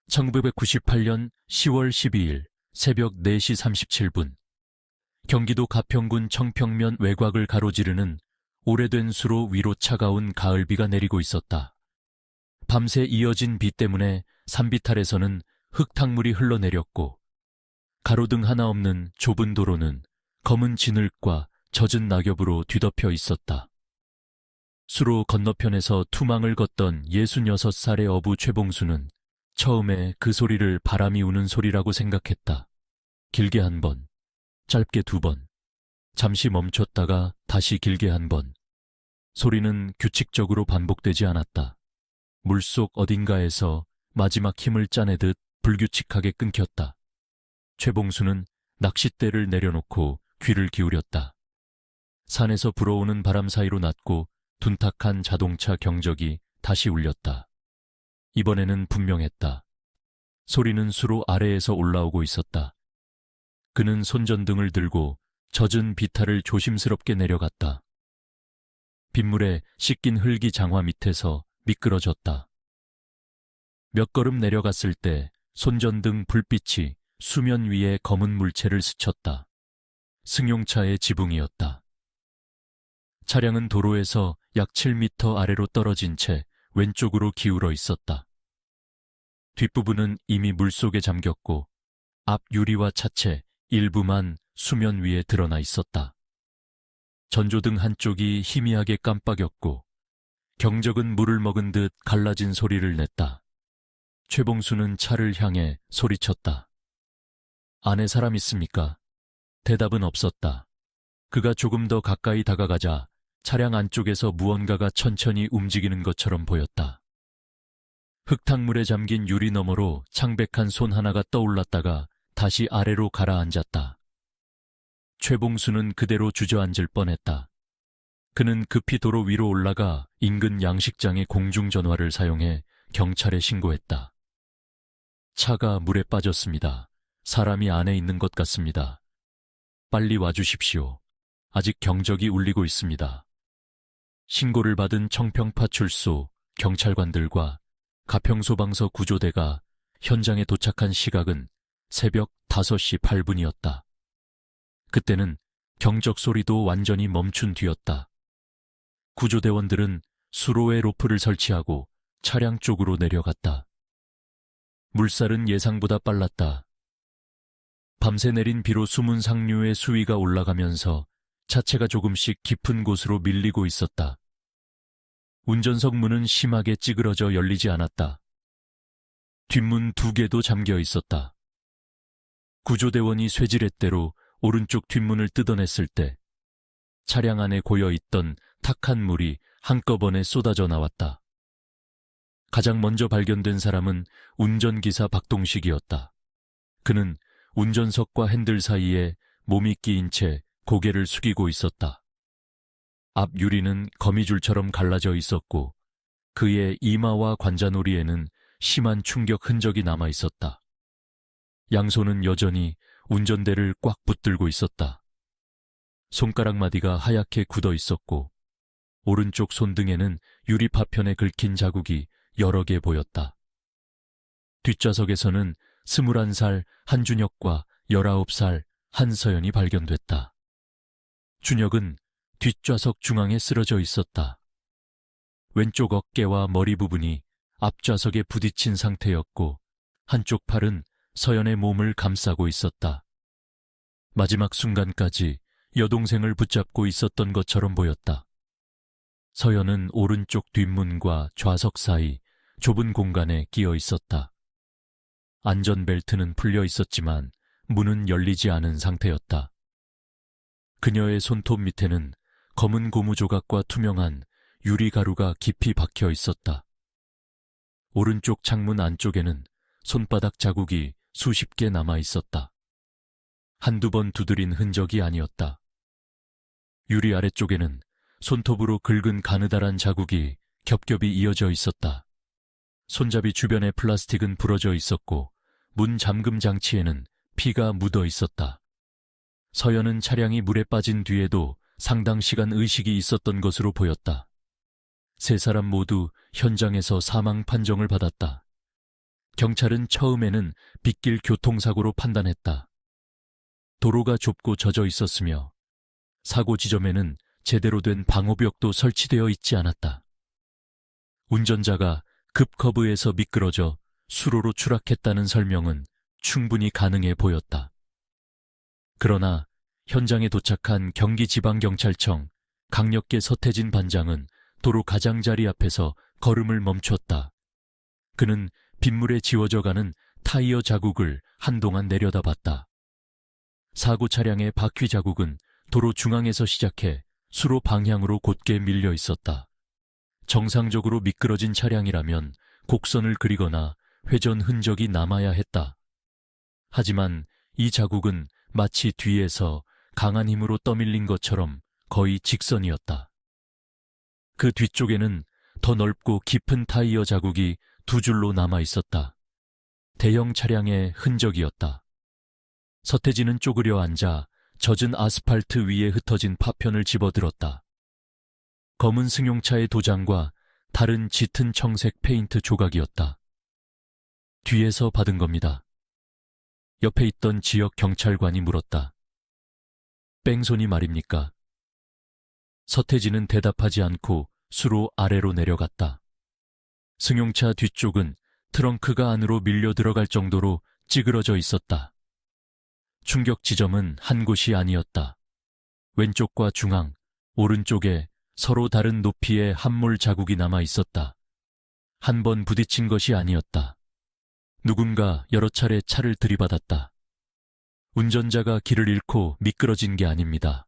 1998년 10월 12일 새벽 4시 37분 경기도 가평군 청평면 외곽을 가로지르는 오래된 수로 위로 차가운 가을비가 내리고 있었다. 밤새 이어진 비 때문에 산비탈에서는 흙탕물이 흘러내렸고 가로등 하나 없는 좁은 도로는 검은 진흙과 젖은 낙엽으로 뒤덮여 있었다. 수로 건너편에서 투망을 걷던 66살의 어부 최봉수는 처음에 그 소리를 바람이 우는 소리라고 생각했다. 길게 한 번, 짧게 2번, 잠시 멈췄다가 다시 길게 한 번. 소리는 규칙적으로 반복되지 않았다. 물속 어딘가에서 마지막 힘을 짜내듯 불규칙하게 끊겼다. 최봉수는 낚싯대를 내려놓고 귀를 기울였다. 산에서 불어오는 바람 사이로 낮고 둔탁한 자동차 경적이 다시 울렸다. 이번에는 분명했다. 소리는 수로 아래에서 올라오고 있었다. 그는 손전등을 들고 젖은 비탈을 조심스럽게 내려갔다. 빗물에 씻긴 흙이 장화 밑에서 미끄러졌다. 몇 걸음 내려갔을 때 손전등 불빛이 수면 위에 검은 물체를 스쳤다. 승용차의 지붕이었다. 차량은 도로에서 약 7m 아래로 떨어진 채 왼쪽으로 기울어 있었다. 뒷부분은 이미 물속에 잠겼고 앞 유리와 차체 일부만 수면 위에 드러나 있었다. 전조등 한쪽이 희미하게 깜빡였고 경적은 물을 먹은 듯 갈라진 소리를 냈다. 최봉수는 차를 향해 소리쳤다. 안에 사람 있습니까? 대답은 없었다. 그가 조금 더 가까이 다가가자 차량 안쪽에서 무언가가 천천히 움직이는 것처럼 보였다. 흙탕물에 잠긴 유리 너머로 창백한 손 하나가 떠올랐다가 다시 아래로 가라앉았다. 최봉수는 그대로 주저앉을 뻔했다. 그는 급히 도로 위로 올라가 인근 양식장의 공중전화를 사용해 경찰에 신고했다. 차가 물에 빠졌습니다. 사람이 안에 있는 것 같습니다. 빨리 와주십시오. 아직 경적이 울리고 있습니다. 신고를 받은 청평파출소 경찰관들과 가평소방서 구조대가 현장에 도착한 시각은 새벽 5시 8분이었다. 그때는 경적 소리도 완전히 멈춘 뒤였다. 구조대원들은 수로에 로프를 설치하고 차량 쪽으로 내려갔다. 물살은 예상보다 빨랐다. 밤새 내린 비로 숨은 상류의 수위가 올라가면서 차체가 조금씩 깊은 곳으로 밀리고 있었다. 운전석 문은 심하게 찌그러져 열리지 않았다. 뒷문 2개도 잠겨 있었다. 구조대원이 쇠지렛대로 오른쪽 뒷문을 뜯어냈을 때 차량 안에 고여있던 탁한 물이 한꺼번에 쏟아져 나왔다. 가장 먼저 발견된 사람은 운전기사 박동식이었다. 그는 운전석과 핸들 사이에 몸이 끼인 채 고개를 숙이고 있었다. 앞 유리는 거미줄처럼 갈라져 있었고 그의 이마와 관자놀이에는 심한 충격 흔적이 남아 있었다. 양손은 여전히 운전대를 꽉 붙들고 있었다. 손가락 마디가 하얗게 굳어 있었고 오른쪽 손등에는 유리 파편에 긁힌 자국이 여러 개 보였다. 뒷좌석에서는 21살 한준혁과 19살 한서연이 발견됐다. 준혁은 뒷좌석 중앙에 쓰러져 있었다. 왼쪽 어깨와 머리 부분이 앞좌석에 부딪힌 상태였고 한쪽 팔은 서연의 몸을 감싸고 있었다. 마지막 순간까지 여동생을 붙잡고 있었던 것처럼 보였다. 서연은 오른쪽 뒷문과 좌석 사이 좁은 공간에 끼어 있었다. 안전벨트는 풀려 있었지만 문은 열리지 않은 상태였다. 그녀의 손톱 밑에는 검은 고무 조각과 투명한 유리가루가 깊이 박혀 있었다. 오른쪽 창문 안쪽에는 손바닥 자국이 수십 개 남아 있었다. 한두 번 두드린 흔적이 아니었다. 유리 아래쪽에는 손톱으로 긁은 가느다란 자국이 겹겹이 이어져 있었다. 손잡이 주변의 플라스틱은 부러져 있었고 문 잠금 장치에는 피가 묻어 있었다. 서연은 차량이 물에 빠진 뒤에도 상당 시간 의식이 있었던 것으로 보였다. 세 사람 모두 현장에서 사망 판정을 받았다. 경찰은 처음에는 빗길 교통사고로 판단했다. 도로가 좁고 젖어 있었으며 사고 지점에는 제대로 된 방호벽도 설치되어 있지 않았다. 운전자가 급커브에서 미끄러져 수로로 추락했다는 설명은 충분히 가능해 보였다. 그러나 현장에 도착한 경기지방경찰청 강력계 서태진 반장은 도로 가장자리 앞에서 걸음을 멈췄다. 그는 빗물에 지워져가는 타이어 자국을 한동안 내려다봤다. 사고 차량의 바퀴 자국은 도로 중앙에서 시작해 수로 방향으로 곧게 밀려 있었다. 정상적으로 미끄러진 차량이라면 곡선을 그리거나 회전 흔적이 남아야 했다. 하지만 이 자국은 마치 뒤에서 강한 힘으로 떠밀린 것처럼 거의 직선이었다. 그 뒤쪽에는 더 넓고 깊은 타이어 자국이 두 줄로 남아 있었다. 대형 차량의 흔적이었다. 서태지는 쪼그려 앉아 젖은 아스팔트 위에 흩어진 파편을 집어들었다. 검은 승용차의 도장과 다른 짙은 청색 페인트 조각이었다. 뒤에서 받은 겁니다. 옆에 있던 지역 경찰관이 물었다. 뺑소니 말입니까? 서태지는 대답하지 않고 수로 아래로 내려갔다. 승용차 뒤쪽은 트렁크가 안으로 밀려 들어갈 정도로 찌그러져 있었다. 충격 지점은 한 곳이 아니었다. 왼쪽과 중앙, 오른쪽에 서로 다른 높이의 함몰 자국이 남아 있었다. 한 번 부딪힌 것이 아니었다. 누군가 여러 차례 차를 들이받았다. 운전자가 길을 잃고 미끄러진 게 아닙니다.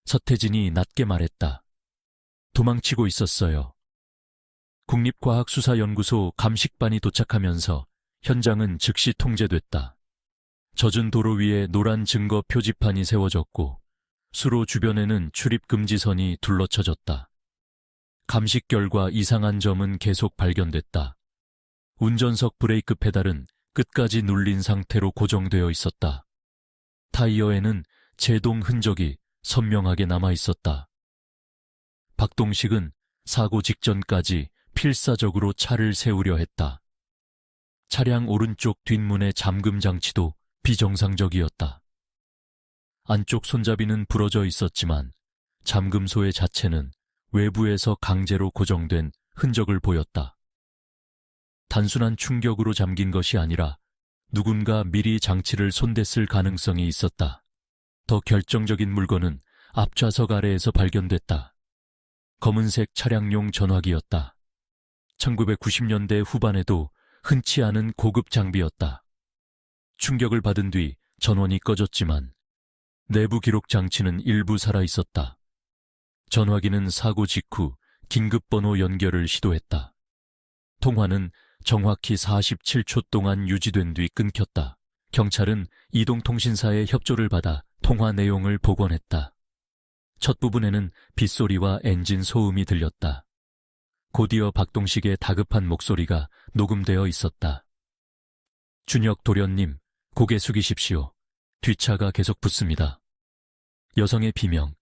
서태진이 낮게 말했다. 도망치고 있었어요. 국립과학수사연구소 감식반이 도착하면서 현장은 즉시 통제됐다. 젖은 도로 위에 노란 증거 표지판이 세워졌고 수로 주변에는 출입 금지선이 둘러쳐졌다. 감식 결과 이상한 점은 계속 발견됐다. 운전석 브레이크 페달은 끝까지 눌린 상태로 고정되어 있었다. 타이어에는 제동 흔적이 선명하게 남아 있었다. 박동식은 사고 직전까지 필사적으로 차를 세우려 했다. 차량 오른쪽 뒷문의 잠금 장치도 비정상적이었다. 안쪽 손잡이는 부러져 있었지만 잠금소의 자체는 외부에서 강제로 고정된 흔적을 보였다. 단순한 충격으로 잠긴 것이 아니라 누군가 미리 장치를 손댔을 가능성이 있었다. 더 결정적인 물건은 앞좌석 아래에서 발견됐다. 검은색 차량용 전화기였다. 1990년대 후반에도 흔치 않은 고급 장비였다. 충격을 받은 뒤 전원이 꺼졌지만 내부 기록 장치는 일부 살아있었다. 전화기는 사고 직후 긴급번호 연결을 시도했다. 통화는 정확히 47초 동안 유지된 뒤 끊겼다. 경찰은 이동통신사의 협조를 받아 통화 내용을 복원했다. 첫 부분에는 빗소리와 엔진 소음이 들렸다. 곧이어 박동식의 다급한 목소리가 녹음되어 있었다. 준혁 도련님, 고개 숙이십시오. 뒷차가 계속 붙습니다. 여성의 비명,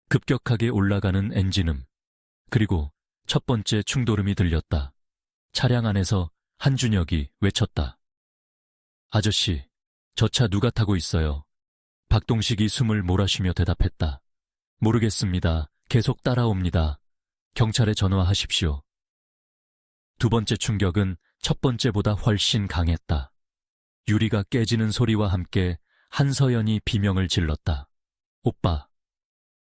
급격하게 올라가는 엔진음, 그리고 첫 번째 충돌음이 들렸다. 차량 안에서 한준혁이 외쳤다. 아저씨, 저 차 누가 타고 있어요? 박동식이 숨을 몰아쉬며 대답했다. 모르겠습니다. 계속 따라옵니다. 경찰에 전화하십시오. 두 번째 충격은 첫 번째보다 훨씬 강했다. 유리가 깨지는 소리와 함께 한서연이 비명을 질렀다. 오빠.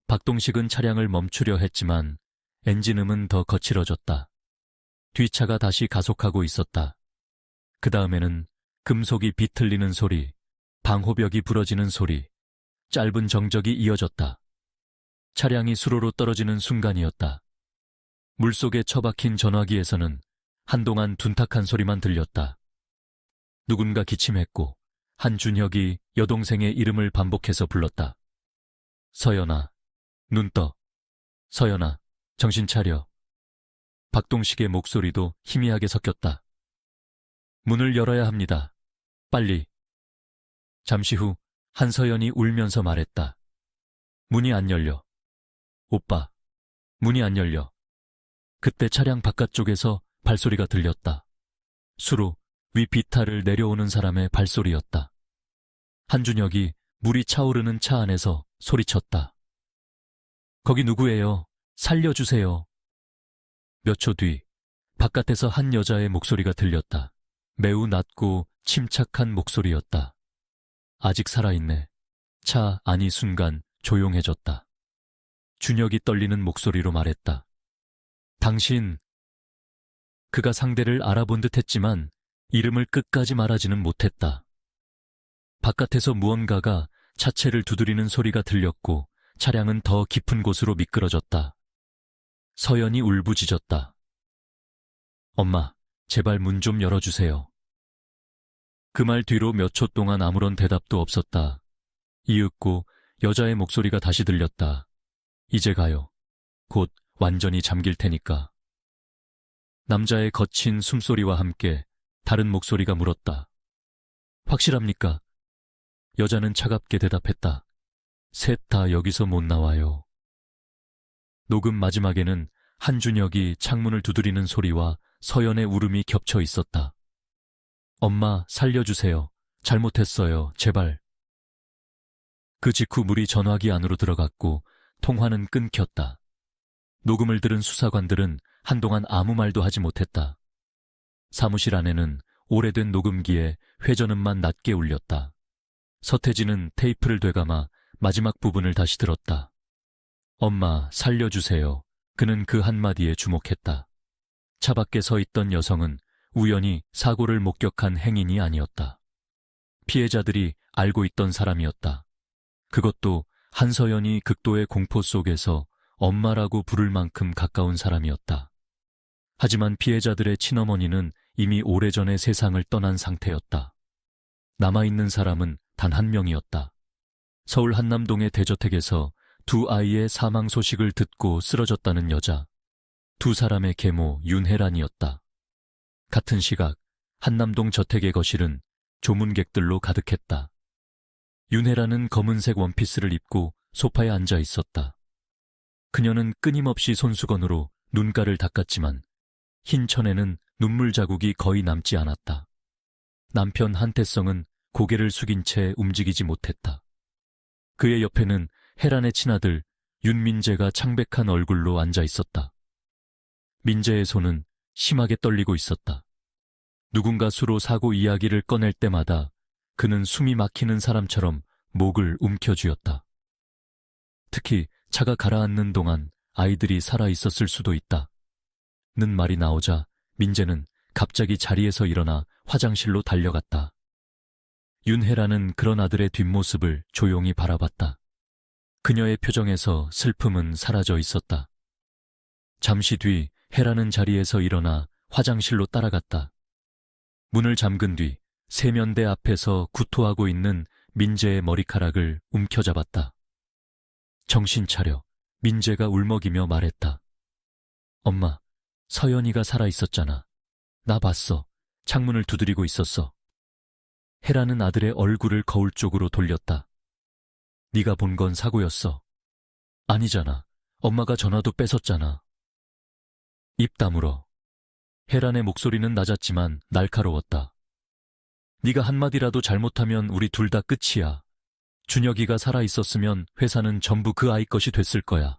박동식은 차량을 멈추려 했지만 엔진음은 더 거칠어졌다. 뒷차가 다시 가속하고 있었다. 그 다음에는 금속이 비틀리는 소리, 방호벽이 부러지는 소리, 짧은 정적이 이어졌다. 차량이 수로로 떨어지는 순간이었다. 물속에 처박힌 전화기에서는 한동안 둔탁한 소리만 들렸다. 누군가 기침했고 한준혁이 여동생의 이름을 반복해서 불렀다. 서연아, 눈 떠. 서연아, 정신 차려. 박동식의 목소리도 희미하게 섞였다. 문을 열어야 합니다. 빨리. 잠시 후 한서연이 울면서 말했다. 문이 안 열려. 오빠, 문이 안 열려. 그때 차량 바깥쪽에서 발소리가 들렸다. 수로 위 비탈을 내려오는 사람의 발소리였다. 한준혁이 물이 차오르는 차 안에서 소리쳤다. 거기 누구예요? 살려주세요. 몇 초 뒤 바깥에서 한 여자의 목소리가 들렸다. 매우 낮고 침착한 목소리였다. 아직 살아있네. 차 안이 순간 조용해졌다. 준혁이 떨리는 목소리로 말했다. 당신. 그가 상대를 알아본 듯 했지만 이름을 끝까지 말하지는 못했다. 바깥에서 무언가가 차체를 두드리는 소리가 들렸고 차량은 더 깊은 곳으로 미끄러졌다. 서연이 울부짖었다. 엄마, 제발 문 좀 열어주세요. 그 말 뒤로 몇 초 동안 아무런 대답도 없었다. 이윽고 여자의 목소리가 다시 들렸다. 이제 가요. 곧 완전히 잠길 테니까. 남자의 거친 숨소리와 함께 다른 목소리가 물었다. 확실합니까? 여자는 차갑게 대답했다. 셋 다 여기서 못 나와요. 녹음 마지막에는 한준혁이 창문을 두드리는 소리와 서연의 울음이 겹쳐 있었다. 엄마, 살려주세요. 잘못했어요. 제발. 그 직후 물이 전화기 안으로 들어갔고 통화는 끊겼다. 녹음을 들은 수사관들은 한동안 아무 말도 하지 못했다. 사무실 안에는 오래된 녹음기에 회전음만 낮게 울렸다. 서태지는 테이프를 되감아 마지막 부분을 다시 들었다. 엄마, 살려주세요. 그는 그 한마디에 주목했다. 차 밖에 서 있던 여성은 우연히 사고를 목격한 행인이 아니었다. 피해자들이 알고 있던 사람이었다. 그것도 한서연이 극도의 공포 속에서 엄마라고 부를 만큼 가까운 사람이었다. 하지만 피해자들의 친어머니는 이미 오래전에 세상을 떠난 상태였다. 남아있는 사람은 단 한 명이었다. 서울 한남동의 대저택에서 두 아이의 사망 소식을 듣고 쓰러졌다는 여자. 두 사람의 계모 윤혜란이었다. 같은 시각 한남동 저택의 거실은 조문객들로 가득했다. 윤혜란은 검은색 원피스를 입고 소파에 앉아 있었다. 그녀는 끊임없이 손수건으로 눈가를 닦았지만 흰 천에는 눈물 자국이 거의 남지 않았다. 남편 한태성은 고개를 숙인 채 움직이지 못했다. 그의 옆에는 혜란의 친아들 윤민재가 창백한 얼굴로 앉아 있었다. 민재의 손은 심하게 떨리고 있었다. 누군가 수로 사고 이야기를 꺼낼 때마다 그는 숨이 막히는 사람처럼 목을 움켜쥐었다. 특히 차가 가라앉는 동안 아이들이 살아있었을 수도 있다. 는 말이 나오자 민재는 갑자기 자리에서 일어나 화장실로 달려갔다. 윤혜라는 그런 아들의 뒷모습을 조용히 바라봤다. 그녀의 표정에서 슬픔은 사라져 있었다. 잠시 뒤 혜라는 자리에서 일어나 화장실로 따라갔다. 문을 잠근 뒤 세면대 앞에서 구토하고 있는 민재의 머리카락을 움켜잡았다. 정신 차려. 민재가 울먹이며 말했다. 엄마, 서연이가 살아있었잖아. 나 봤어. 창문을 두드리고 있었어. 혜라는 아들의 얼굴을 거울 쪽으로 돌렸다. 네가 본 건 사고였어. 아니잖아. 엄마가 전화도 뺏었잖아. 입 다물어. 혜란의 목소리는 낮았지만 날카로웠다. 네가 한마디라도 잘못하면 우리 둘 다 끝이야. 준혁이가 살아있었으면 회사는 전부 그 아이 것이 됐을 거야.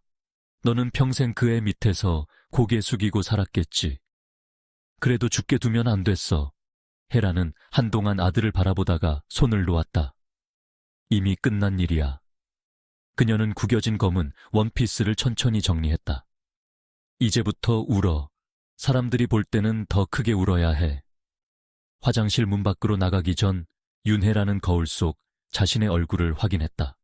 너는 평생 그 애 밑에서 고개 숙이고 살았겠지. 그래도 죽게 두면 안 됐어. 혜라는 한동안 아들을 바라보다가 손을 놓았다. 이미 끝난 일이야. 그녀는 구겨진 검은 원피스를 천천히 정리했다. 이제부터 울어. 사람들이 볼 때는 더 크게 울어야 해. 화장실 문 밖으로 나가기 전 윤혜라는 거울 속 자신의 얼굴을 확인했다.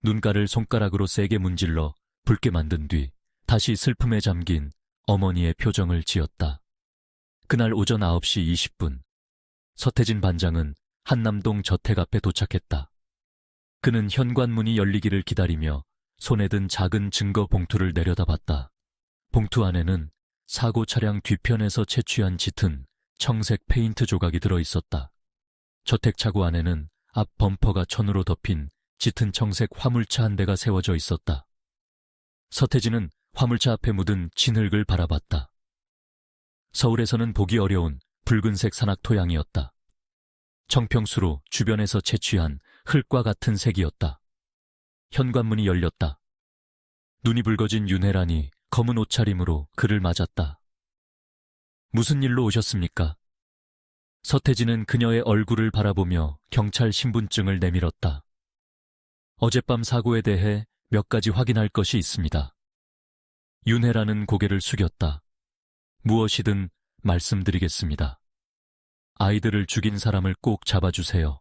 눈가를 손가락으로 세게 문질러 붉게 만든 뒤 다시 슬픔에 잠긴 어머니의 표정을 지었다. 그날 오전 9시 20분, 서태진 반장은 한남동 저택 앞에 도착했다. 그는 현관문이 열리기를 기다리며 손에 든 작은 증거 봉투를 내려다봤다. 봉투 안에는 사고 차량 뒤편에서 채취한 짙은 청색 페인트 조각이 들어있었다. 저택 차고 안에는 앞 범퍼가 천으로 덮인 짙은 청색 화물차 한 대가 세워져 있었다. 서태진은 화물차 앞에 묻은 진흙을 바라봤다. 서울에서는 보기 어려운 붉은색 산악 토양이었다. 정평수로 주변에서 채취한 흙과 같은 색이었다. 현관문이 열렸다. 눈이 붉어진 윤혜란이 검은 옷차림으로 그를 맞았다. 무슨 일로 오셨습니까? 서태지는 그녀의 얼굴을 바라보며 경찰 신분증을 내밀었다. 어젯밤 사고에 대해 몇 가지 확인할 것이 있습니다. 윤혜란은 고개를 숙였다. 무엇이든 말씀드리겠습니다. 아이들을 죽인 사람을 꼭 잡아주세요.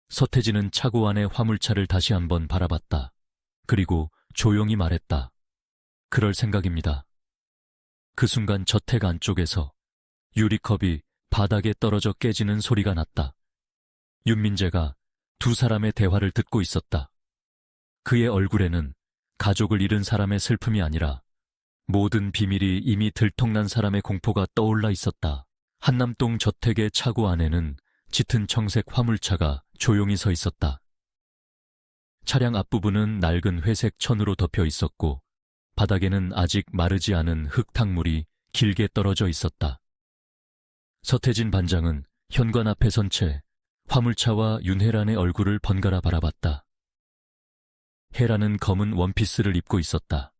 서태지는 차고 안의 화물차를 다시 한번 바라봤다. 그리고 조용히 말했다. 그럴 생각입니다. 그 순간 저택 안쪽에서 유리컵이 바닥에 떨어져 깨지는 소리가 났다. 윤민재가 두 사람의 대화를 듣고 있었다. 그의 얼굴에는 가족을 잃은 사람의 슬픔이 아니라 모든 비밀이 이미 들통난 사람의 공포가 떠올라 있었다. 한남동 저택의 차고 안에는 짙은 청색 화물차가 조용히 서 있었다. 차량 앞부분은 낡은 회색 천으로 덮여 있었고 바닥에는 아직 마르지 않은 흙탕물이 길게 떨어져 있었다. 서태진 반장은 현관 앞에 선 채 화물차와 윤혜란의 얼굴을 번갈아 바라봤다. 혜란은 검은 원피스를 입고 있었다.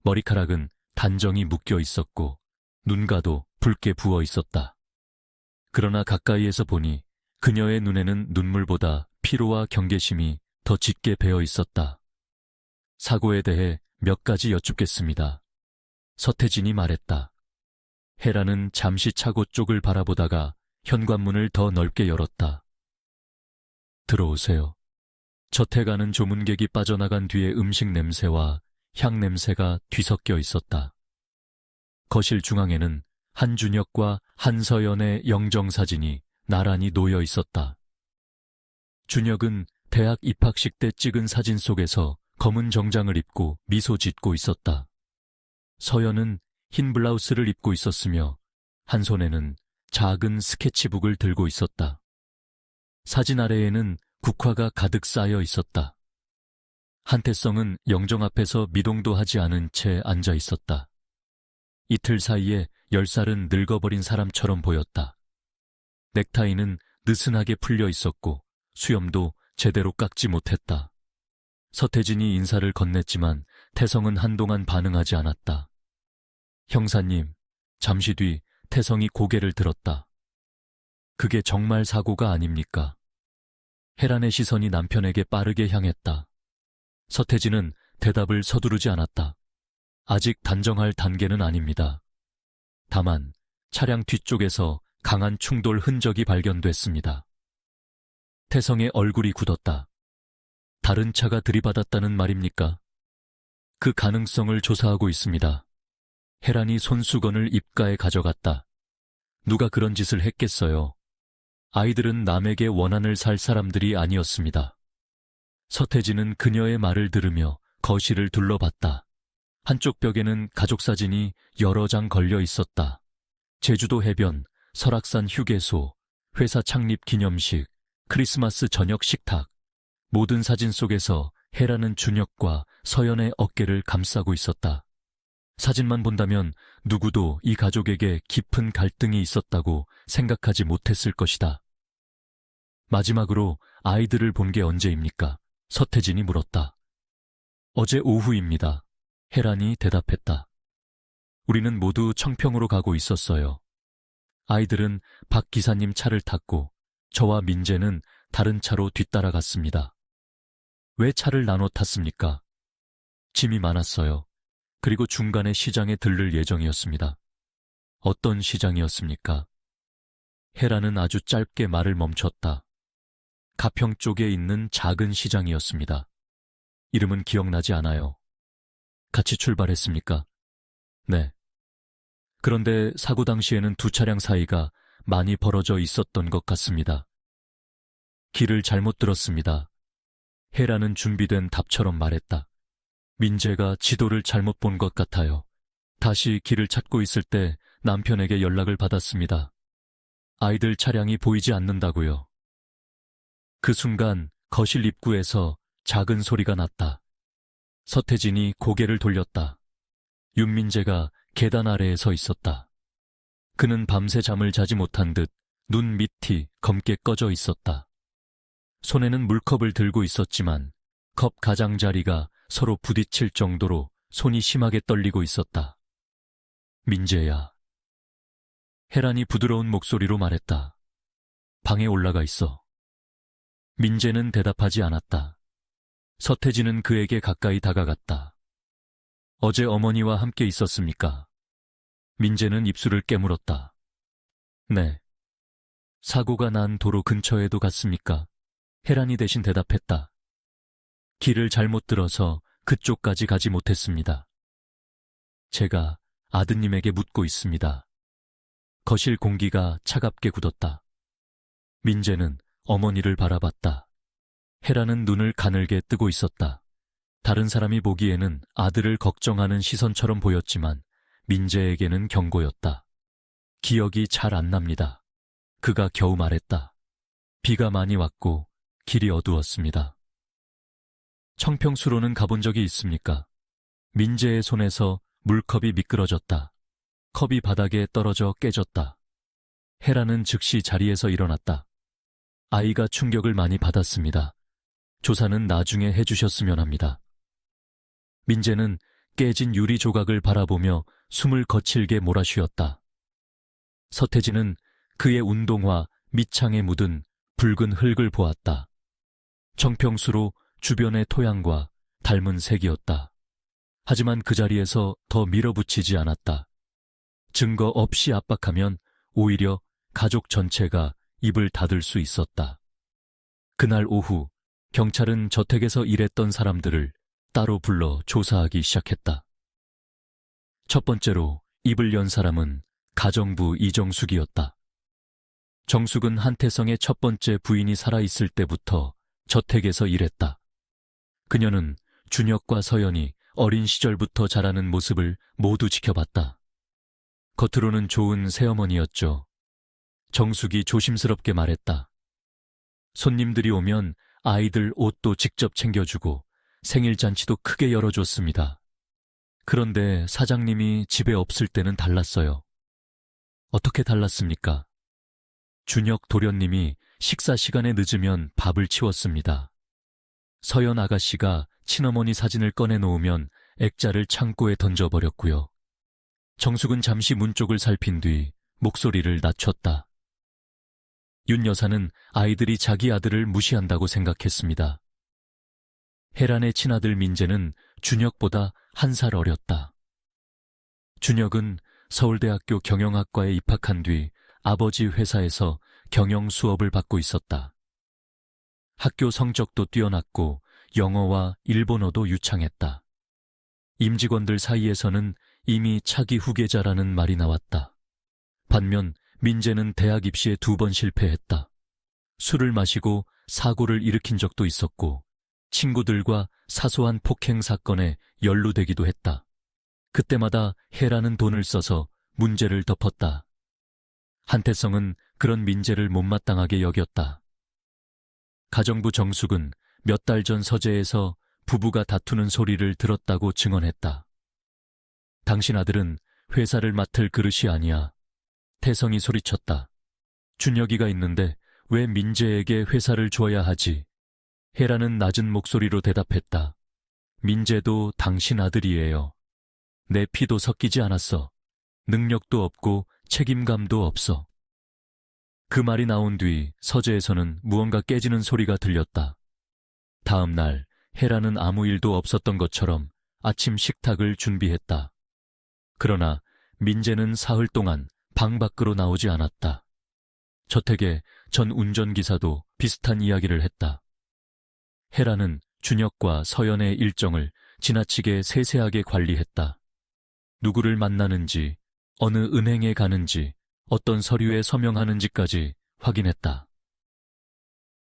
머리카락은 단정히 묶여 있었고 눈가도 붉게 부어 있었다. 그러나 가까이에서 보니 그녀의 눈에는 눈물보다 피로와 경계심이 더 짙게 배어 있었다. 사고에 대해 몇 가지 여쭙겠습니다. 서태진이 말했다. 혜란은 잠시 차고 쪽을 바라보다가 현관문을 더 넓게 열었다. 들어오세요. 저택 안은 조문객이 빠져나간 뒤에 음식 냄새와 향 냄새가 뒤섞여 있었다. 거실 중앙에는 한준혁과 한서연의 영정사진이 나란히 놓여 있었다. 준혁은 대학 입학식 때 찍은 사진 속에서 검은 정장을 입고 미소 짓고 있었다. 서연은 흰 블라우스를 입고 있었으며 한 손에는 작은 스케치북을 들고 있었다. 사진 아래에는 국화가 가득 쌓여 있었다. 한태성은 영정 앞에서 미동도 하지 않은 채 앉아 있었다. 이틀 사이에 10살은 늙어버린 사람처럼 보였다. 넥타이는 느슨하게 풀려 있었고 수염도 제대로 깎지 못했다. 서태진이 인사를 건넸지만 태성은 한동안 반응하지 않았다. 형사님, 잠시 뒤 태성이 고개를 들었다. 그게 정말 사고가 아닙니까? 혜란의 시선이 남편에게 빠르게 향했다. 서태진은 대답을 서두르지 않았다. 아직 단정할 단계는 아닙니다. 다만 차량 뒤쪽에서 강한 충돌 흔적이 발견됐습니다. 태성의 얼굴이 굳었다. 다른 차가 들이받았다는 말입니까? 그 가능성을 조사하고 있습니다. 혜란이 손수건을 입가에 가져갔다. 누가 그런 짓을 했겠어요? 아이들은 남에게 원한을 살 사람들이 아니었습니다. 서태진은 그녀의 말을 들으며 거실을 둘러봤다. 한쪽 벽에는 가족사진이 여러 장 걸려 있었다. 제주도 해변, 설악산 휴게소, 회사 창립 기념식, 크리스마스 저녁 식탁. 모든 사진 속에서 혜란은 준혁과 서연의 어깨를 감싸고 있었다. 사진만 본다면 누구도 이 가족에게 깊은 갈등이 있었다고 생각하지 못했을 것이다. 마지막으로 아이들을 본 게 언제입니까? 서태진이 물었다. 어제 오후입니다. 혜란이 대답했다. 우리는 모두 청평으로 가고 있었어요. 아이들은 박 기사님 차를 탔고 저와 민재는 다른 차로 뒤따라갔습니다. 왜 차를 나눠 탔습니까? 짐이 많았어요. 그리고 중간에 시장에 들를 예정이었습니다. 어떤 시장이었습니까? 혜란은 아주 짧게 말을 멈췄다. 가평 쪽에 있는 작은 시장이었습니다. 이름은 기억나지 않아요. 같이 출발했습니까? 네. 그런데 사고 당시에는 두 차량 사이가 많이 벌어져 있었던 것 같습니다. 길을 잘못 들었습니다. 혜란은 준비된 답처럼 말했다. 민재가 지도를 잘못 본 것 같아요. 다시 길을 찾고 있을 때 남편에게 연락을 받았습니다. 아이들 차량이 보이지 않는다고요. 그 순간 거실 입구에서 작은 소리가 났다. 서태진이 고개를 돌렸다. 윤민재가 계단 아래에 서 있었다. 그는 밤새 잠을 자지 못한 듯 눈 밑이 검게 꺼져 있었다. 손에는 물컵을 들고 있었지만 컵 가장자리가 서로 부딪힐 정도로 손이 심하게 떨리고 있었다. 민재야. 혜란이 부드러운 목소리로 말했다. 방에 올라가 있어. 민재는 대답하지 않았다. 서태지는 그에게 가까이 다가갔다. 어제 어머니와 함께 있었습니까? 민재는 입술을 깨물었다. 네. 사고가 난 도로 근처에도 갔습니까? 혜란이 대신 대답했다. 길을 잘못 들어서 그쪽까지 가지 못했습니다. 제가 아드님에게 묻고 있습니다. 거실 공기가 차갑게 굳었다. 민재는 어머니를 바라봤다. 혜란은 눈을 가늘게 뜨고 있었다. 다른 사람이 보기에는 아들을 걱정하는 시선처럼 보였지만 민재에게는 경고였다. 기억이 잘 안 납니다. 그가 겨우 말했다. 비가 많이 왔고 길이 어두웠습니다. 청평수로는 가본 적이 있습니까? 민재의 손에서 물컵이 미끄러졌다. 컵이 바닥에 떨어져 깨졌다. 혜란은 즉시 자리에서 일어났다. 아이가 충격을 많이 받았습니다. 조사는 나중에 해주셨으면 합니다. 민재는 깨진 유리 조각을 바라보며 숨을 거칠게 몰아쉬었다. 서태지는 그의 운동화 밑창에 묻은 붉은 흙을 보았다. 청평수로 주변의 토양과 닮은 색이었다. 하지만 그 자리에서 더 밀어붙이지 않았다. 증거 없이 압박하면 오히려 가족 전체가 입을 닫을 수 있었다. 그날 오후 경찰은 저택에서 일했던 사람들을 따로 불러 조사하기 시작했다. 첫 번째로 입을 연 사람은 가정부 이정숙이었다. 정숙은 한태성의 첫 번째 부인이 살아있을 때부터 저택에서 일했다. 그녀는 준혁과 서연이 어린 시절부터 자라는 모습을 모두 지켜봤다. 겉으로는 좋은 새어머니였죠. 정숙이 조심스럽게 말했다. 손님들이 오면 아이들 옷도 직접 챙겨주고 생일잔치도 크게 열어줬습니다. 그런데 사장님이 집에 없을 때는 달랐어요. 어떻게 달랐습니까? 준혁 도련님이 식사 시간에 늦으면 밥을 치웠습니다. 서연 아가씨가 친어머니 사진을 꺼내놓으면 액자를 창고에 던져버렸고요. 정숙은 잠시 문 쪽을 살핀 뒤 목소리를 낮췄다. 윤 여사는 아이들이 자기 아들을 무시한다고 생각했습니다. 혜란의 친아들 민재는 준혁보다 1살 어렸다. 준혁은 서울대학교 경영학과에 입학한 뒤 아버지 회사에서 경영 수업을 받고 있었다. 학교 성적도 뛰어났고 영어와 일본어도 유창했다. 임직원들 사이에서는 이미 차기 후계자라는 말이 나왔다. 반면 민재는 대학 입시에 2번 실패했다. 술을 마시고 사고를 일으킨 적도 있었고 친구들과 사소한 폭행 사건에 연루되기도 했다. 그때마다 혜라는 돈을 써서 문제를 덮었다. 한태성은 그런 민재를 못마땅하게 여겼다. 가정부 정숙은 몇 달 전 서재에서 부부가 다투는 소리를 들었다고 증언했다. 당신 아들은 회사를 맡을 그릇이 아니야. 태성이 소리쳤다. 준혁이가 있는데 왜 민재에게 회사를 줘야 하지? 혜라는 낮은 목소리로 대답했다. 민재도 당신 아들이에요. 내 피도 섞이지 않았어. 능력도 없고 책임감도 없어. 그 말이 나온 뒤 서재에서는 무언가 깨지는 소리가 들렸다. 다음 날 혜라는 아무 일도 없었던 것처럼 아침 식탁을 준비했다. 그러나 민재는 사흘 동안 방 밖으로 나오지 않았다. 저택에 전 운전기사도 비슷한 이야기를 했다. 혜라는 준혁과 서연의 일정을 지나치게 세세하게 관리했다. 누구를 만나는지, 어느 은행에 가는지, 어떤 서류에 서명하는지까지 확인했다.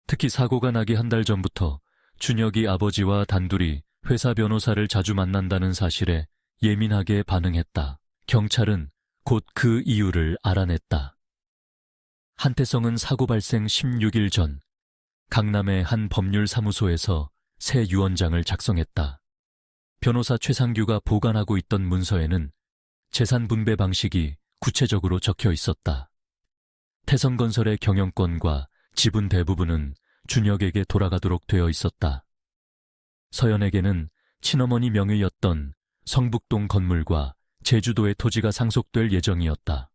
특히 사고가 나기 1달 전부터 준혁이 아버지와 단둘이 회사 변호사를 자주 만난다는 사실에 예민하게 반응했다. 경찰은 곧 그 이유를 알아냈다. 한태성은 사고 발생 16일 전 강남의 한 법률사무소에서 새 유언장을 작성했다. 변호사 최상규가 보관하고 있던 문서에는 재산 분배 방식이 구체적으로 적혀 있었다. 태성건설의 경영권과 지분 대부분은 준혁에게 돌아가도록 되어 있었다. 서연에게는 친어머니 명의였던 성북동 건물과 제주도의 토지가 상속될 예정이었다.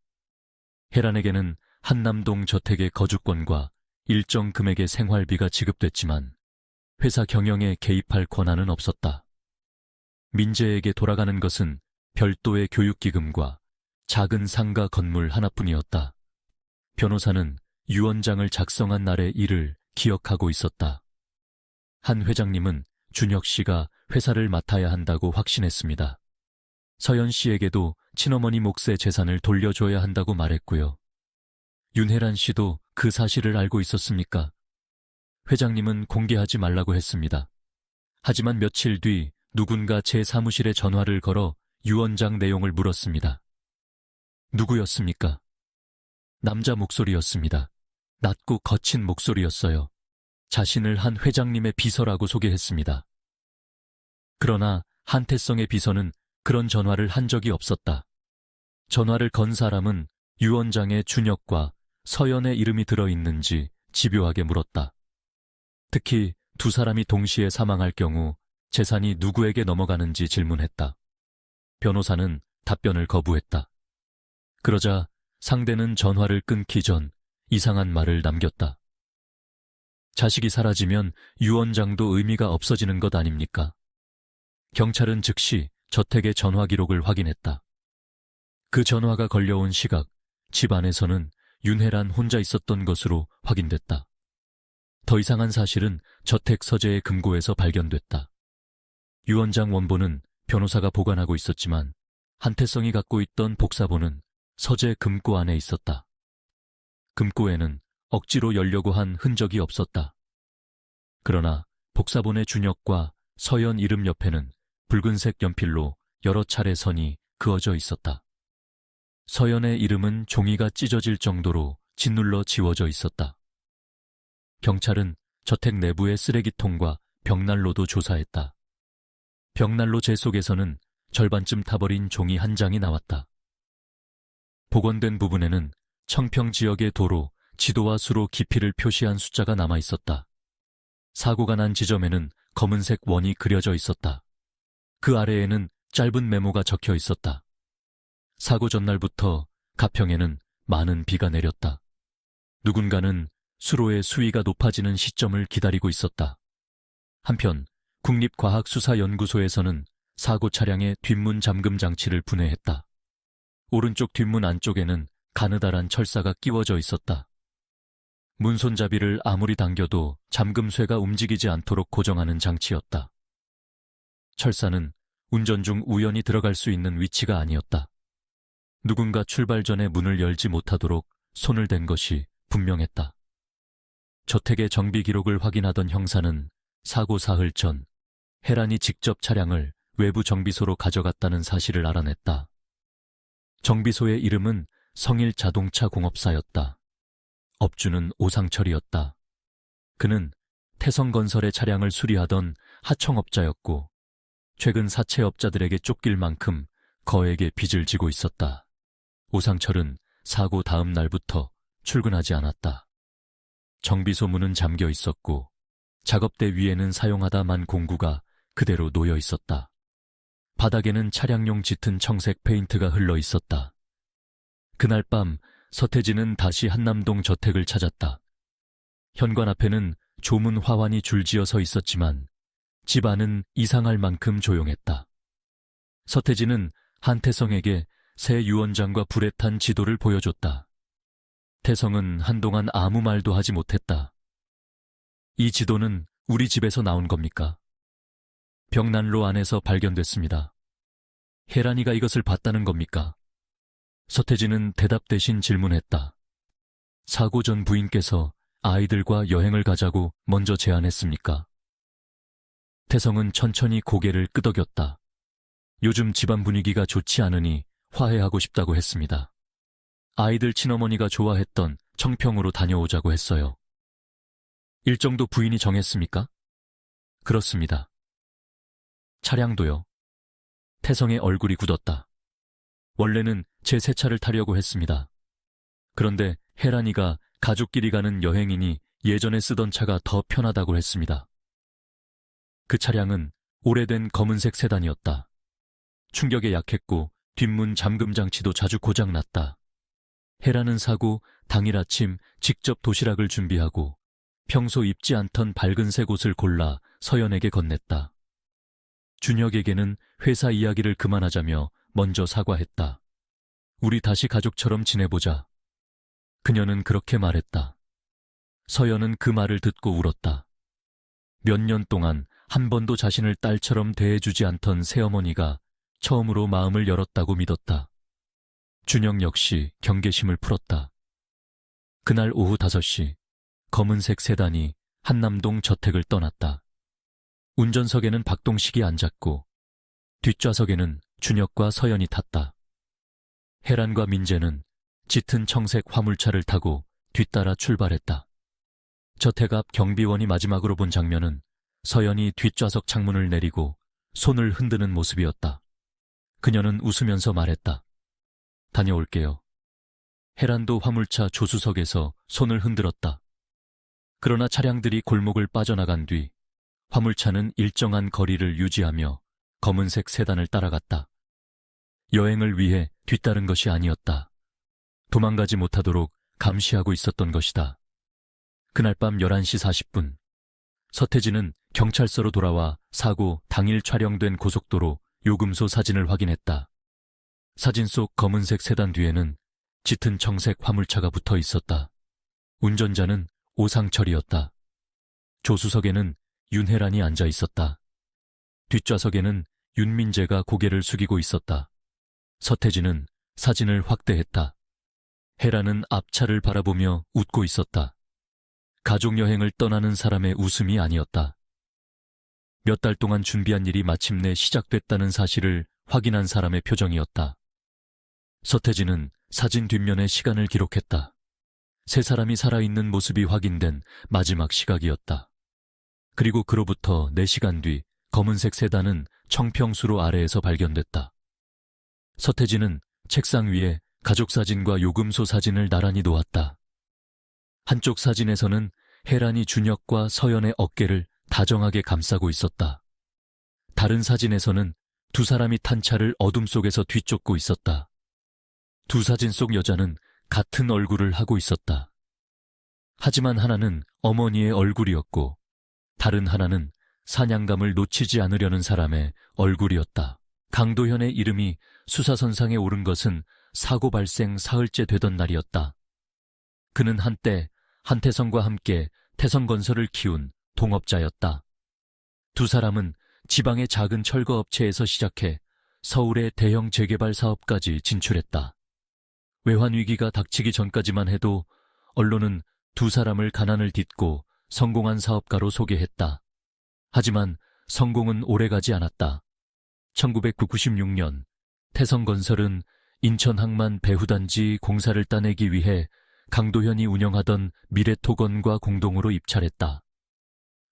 혜란에게는 한남동 저택의 거주권과 일정 금액의 생활비가 지급됐지만 회사 경영에 개입할 권한은 없었다. 민재에게 돌아가는 것은 별도의 교육기금과 작은 상가 건물 하나뿐이었다. 변호사는 유언장을 작성한 날의 일을 기억하고 있었다. 한 회장님은 준혁 씨가 회사를 맡아야 한다고 확신했습니다. 서연 씨에게도 친어머니 몫의 재산을 돌려줘야 한다고 말했고요. 윤혜란 씨도 그 사실을 알고 있었습니까? 회장님은 공개하지 말라고 했습니다. 하지만 며칠 뒤 누군가 제 사무실에 전화를 걸어 유언장 내용을 물었습니다. 누구였습니까? 남자 목소리였습니다. 낮고 거친 목소리였어요. 자신을 한 회장님의 비서라고 소개했습니다. 그러나 한태성의 비서는 그런 전화를 한 적이 없었다. 전화를 건 사람은 유언장에 준혁과 서연의 이름이 들어있는지 집요하게 물었다. 특히 두 사람이 동시에 사망할 경우 재산이 누구에게 넘어가는지 질문했다. 변호사는 답변을 거부했다. 그러자 상대는 전화를 끊기 전 이상한 말을 남겼다. 자식이 사라지면 유언장도 의미가 없어지는 것 아닙니까? 경찰은 즉시 저택의 전화 기록을 확인했다. 그 전화가 걸려온 시각, 집 안에서는 윤혜란 혼자 있었던 것으로 확인됐다. 더 이상한 사실은 저택 서재의 금고에서 발견됐다. 유언장 원본은 변호사가 보관하고 있었지만 한태성이 갖고 있던 복사본은 서재 금고 안에 있었다. 금고에는 억지로 열려고 한 흔적이 없었다. 그러나 복사본의 준혁과 서연 이름 옆에는 붉은색 연필로 여러 차례 선이 그어져 있었다. 서연의 이름은 종이가 찢어질 정도로 짓눌러 지워져 있었다. 경찰은 저택 내부의 쓰레기통과 벽난로도 조사했다. 벽난로 재 속에서는 절반쯤 타버린 종이 한 장이 나왔다. 복원된 부분에는 청평 지역의 도로, 지도와 수로 깊이를 표시한 숫자가 남아 있었다. 사고가 난 지점에는 검은색 원이 그려져 있었다. 그 아래에는 짧은 메모가 적혀 있었다. 사고 전날부터 가평에는 많은 비가 내렸다. 누군가는 수로의 수위가 높아지는 시점을 기다리고 있었다. 한편 국립과학수사연구소에서는 사고 차량의 뒷문 잠금 장치를 분해했다. 오른쪽 뒷문 안쪽에는 가느다란 철사가 끼워져 있었다. 문손잡이를 아무리 당겨도 잠금쇠가 움직이지 않도록 고정하는 장치였다. 철사는 운전 중 우연히 들어갈 수 있는 위치가 아니었다. 누군가 출발 전에 문을 열지 못하도록 손을 댄 것이 분명했다. 저택의 정비 기록을 확인하던 형사는 사고 사흘 전 혜란이 직접 차량을 외부 정비소로 가져갔다는 사실을 알아냈다. 정비소의 이름은 성일자동차공업사였다. 업주는 오상철이었다. 그는 태성건설의 차량을 수리하던 하청업자였고 최근 사채업자들에게 쫓길 만큼 거액의 빚을 지고 있었다. 오상철은 사고 다음 날부터 출근하지 않았다. 정비소 문은 잠겨 있었고 작업대 위에는 사용하다만 공구가 그대로 놓여 있었다. 바닥에는 차량용 짙은 청색 페인트가 흘러 있었다. 그날 밤 서태지는 다시 한남동 저택을 찾았다. 현관 앞에는 조문 화환이 줄지어 서 있었지만 집 안은 이상할 만큼 조용했다. 서태지는 한태성에게 새 유언장과 불에 탄 지도를 보여줬다. 태성은 한동안 아무 말도 하지 못했다. 이 지도는 우리 집에서 나온 겁니까? 벽난로 안에서 발견됐습니다. 혜란이가 이것을 봤다는 겁니까? 서태지는 대답 대신 질문했다. 사고 전 부인께서 아이들과 여행을 가자고 먼저 제안했습니까? 태성은 천천히 고개를 끄덕였다. 요즘 집안 분위기가 좋지 않으니 화해하고 싶다고 했습니다. 아이들 친어머니가 좋아했던 청평으로 다녀오자고 했어요. 일정도 부인이 정했습니까? 그렇습니다. 차량도요. 태성의 얼굴이 굳었다. 원래는 제 새 차를 타려고 했습니다. 그런데 혜란이가 가족끼리 가는 여행이니 예전에 쓰던 차가 더 편하다고 했습니다. 그 차량은 오래된 검은색 세단이었다. 충격에 약했고 뒷문 잠금 장치도 자주 고장났다. 혜란은 사고 당일 아침 직접 도시락을 준비하고 평소 입지 않던 밝은색 옷을 골라 서연에게 건넸다. 준혁에게는 회사 이야기를 그만하자며 먼저 사과했다. 우리 다시 가족처럼 지내보자. 그녀는 그렇게 말했다. 서연은 그 말을 듣고 울었다. 몇 년 동안 한 번도 자신을 딸처럼 대해주지 않던 새어머니가 처음으로 마음을 열었다고 믿었다. 준혁 역시 경계심을 풀었다. 그날 오후 5시 검은색 세단이 한남동 저택을 떠났다. 운전석에는 박동식이 앉았고 뒷좌석에는 준혁과 서연이 탔다. 혜란과 민재는 짙은 청색 화물차를 타고 뒤따라 출발했다. 저택 앞 경비원이 마지막으로 본 장면은 서연이 뒷좌석 창문을 내리고 손을 흔드는 모습이었다. 그녀는 웃으면서 말했다. 다녀올게요. 혜란도 화물차 조수석에서 손을 흔들었다. 그러나 차량들이 골목을 빠져나간 뒤 화물차는 일정한 거리를 유지하며 검은색 세단을 따라갔다. 여행을 위해 뒤따른 것이 아니었다. 도망가지 못하도록 감시하고 있었던 것이다. 그날 밤 11시 40분, 서태지는 경찰서로 돌아와 사고 당일 촬영된 고속도로 요금소 사진을 확인했다. 사진 속 검은색 세단 뒤에는 짙은 청색 화물차가 붙어 있었다. 운전자는 오상철이었다. 조수석에는 윤혜란이 앉아 있었다. 뒷좌석에는 윤민재가 고개를 숙이고 있었다. 서태지는 사진을 확대했다. 혜란은 앞차를 바라보며 웃고 있었다. 가족여행을 떠나는 사람의 웃음이 아니었다. 몇 달 동안 준비한 일이 마침내 시작됐다는 사실을 확인한 사람의 표정이었다. 서태지는 사진 뒷면에 시간을 기록했다. 세 사람이 살아있는 모습이 확인된 마지막 시각이었다. 그리고 그로부터 4시간 뒤 검은색 세단은 청평수로 아래에서 발견됐다. 서태지는 책상 위에 가족사진과 요금소 사진을 나란히 놓았다. 한쪽 사진에서는 혜란이 준혁과 서연의 어깨를 다정하게 감싸고 있었다. 다른 사진에서는 두 사람이 탄 차를 어둠 속에서 뒤쫓고 있었다. 두 사진 속 여자는 같은 얼굴을 하고 있었다. 하지만 하나는 어머니의 얼굴이었고 다른 하나는 사냥감을 놓치지 않으려는 사람의 얼굴이었다. 강도현의 이름이 수사선상에 오른 것은 사고 발생 사흘째 되던 날이었다. 그는 한때 한태성과 함께 태성건설을 키운 동업자였다. 두 사람은 지방의 작은 철거업체에서 시작해 서울의 대형 재개발 사업까지 진출했다. 외환위기가 닥치기 전까지만 해도 언론은 두 사람을 가난을 딛고 성공한 사업가로 소개했다. 하지만 성공은 오래가지 않았다. 1996년 태성건설은 인천항만 배후단지 공사를 따내기 위해 강도현이 운영하던 미래토건과 공동으로 입찰했다.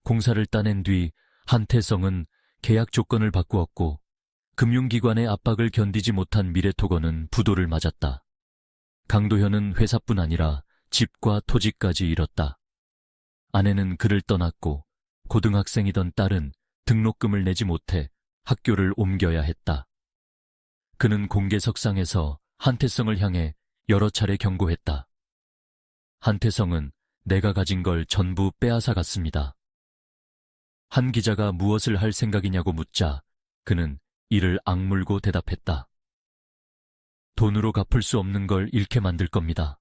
공사를 따낸 뒤 한태성은 계약 조건을 바꾸었고 금융기관의 압박을 견디지 못한 미래토건은 부도를 맞았다. 강도현은 회사뿐 아니라 집과 토지까지 잃었다. 아내는 그를 떠났고 고등학생이던 딸은 등록금을 내지 못해 학교를 옮겨야 했다. 그는 공개석상에서 한태성을 향해 여러 차례 경고했다. 한태성은 내가 가진 걸 전부 빼앗아 갔습니다. 한 기자가 무엇을 할 생각이냐고 묻자 그는 이를 악물고 대답했다. 돈으로 갚을 수 없는 걸 잃게 만들 겁니다.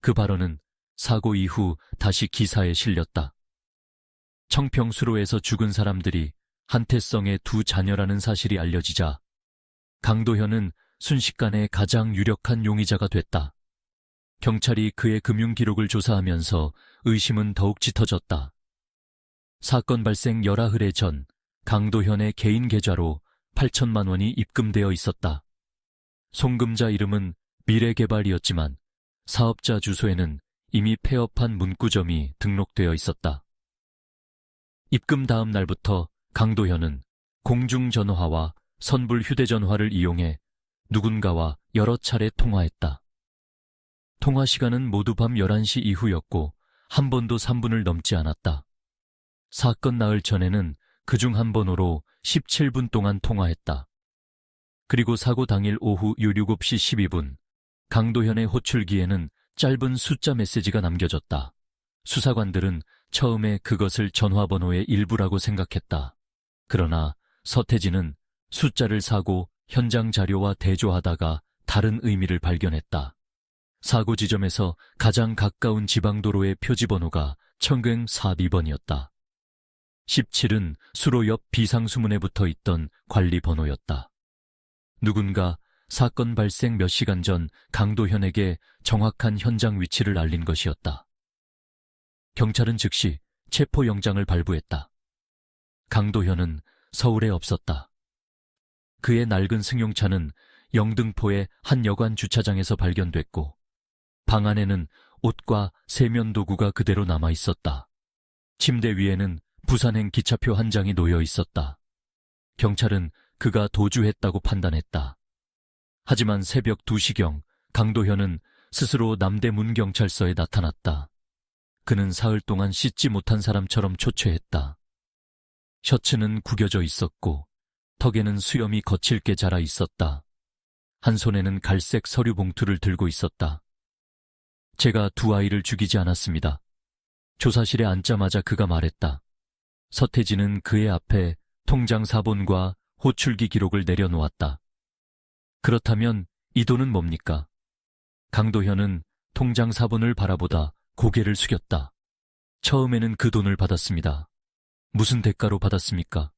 그 발언은 사고 이후 다시 기사에 실렸다. 청평수로에서 죽은 사람들이 한태성의 두 자녀라는 사실이 알려지자 강도현은 순식간에 가장 유력한 용의자가 됐다. 경찰이 그의 금융기록을 조사하면서 의심은 더욱 짙어졌다. 사건 발생 열흘여 전 강도현의 개인 계좌로 8천만 원이 입금되어 있었다. 송금자 이름은 미래개발이었지만 사업자 주소에는 이미 폐업한 문구점이 등록되어 있었다. 입금 다음 날부터 강도현은 공중전화와 선불 휴대전화를 이용해 누군가와 여러 차례 통화했다. 통화 시간은 모두 밤 11시 이후였고 한 번도 3분을 넘지 않았다. 사건 나흘 전에는 그중 한 번호로 17분 동안 통화했다. 그리고 사고 당일 오후 7시 12분 강도현의 호출기에는 짧은 숫자 메시지가 남겨졌다. 수사관들은 처음에 그것을 전화번호의 일부라고 생각했다. 그러나 서태지는 숫자를 사고 현장 자료와 대조하다가 다른 의미를 발견했다. 사고 지점에서 가장 가까운 지방도로의 표지번호가 청갱 42번이었다. 17은 수로 옆 비상수문에 붙어 있던 관리번호였다. 누군가 사건 발생 몇 시간 전 강도현에게 정확한 현장 위치를 알린 것이었다. 경찰은 즉시 체포영장을 발부했다. 강도현은 서울에 없었다. 그의 낡은 승용차는 영등포의 한 여관 주차장에서 발견됐고 방 안에는 옷과 세면도구가 그대로 남아 있었다. 침대 위에는 부산행 기차표 한 장이 놓여 있었다. 경찰은 그가 도주했다고 판단했다. 하지만 새벽 2시경 강도현은 스스로 남대문경찰서에 나타났다. 그는 사흘 동안 씻지 못한 사람처럼 초췌했다. 셔츠는 구겨져 있었고 턱에는 수염이 거칠게 자라 있었다. 한 손에는 갈색 서류 봉투를 들고 있었다. 제가 두 아이를 죽이지 않았습니다. 조사실에 앉자마자 그가 말했다. 서태지는 그의 앞에 통장 사본과 호출기 기록을 내려놓았다. 그렇다면 이 돈은 뭡니까? 강도현은 통장 사본을 바라보다 고개를 숙였다. 처음에는 그 돈을 받았습니다. 무슨 대가로 받았습니까?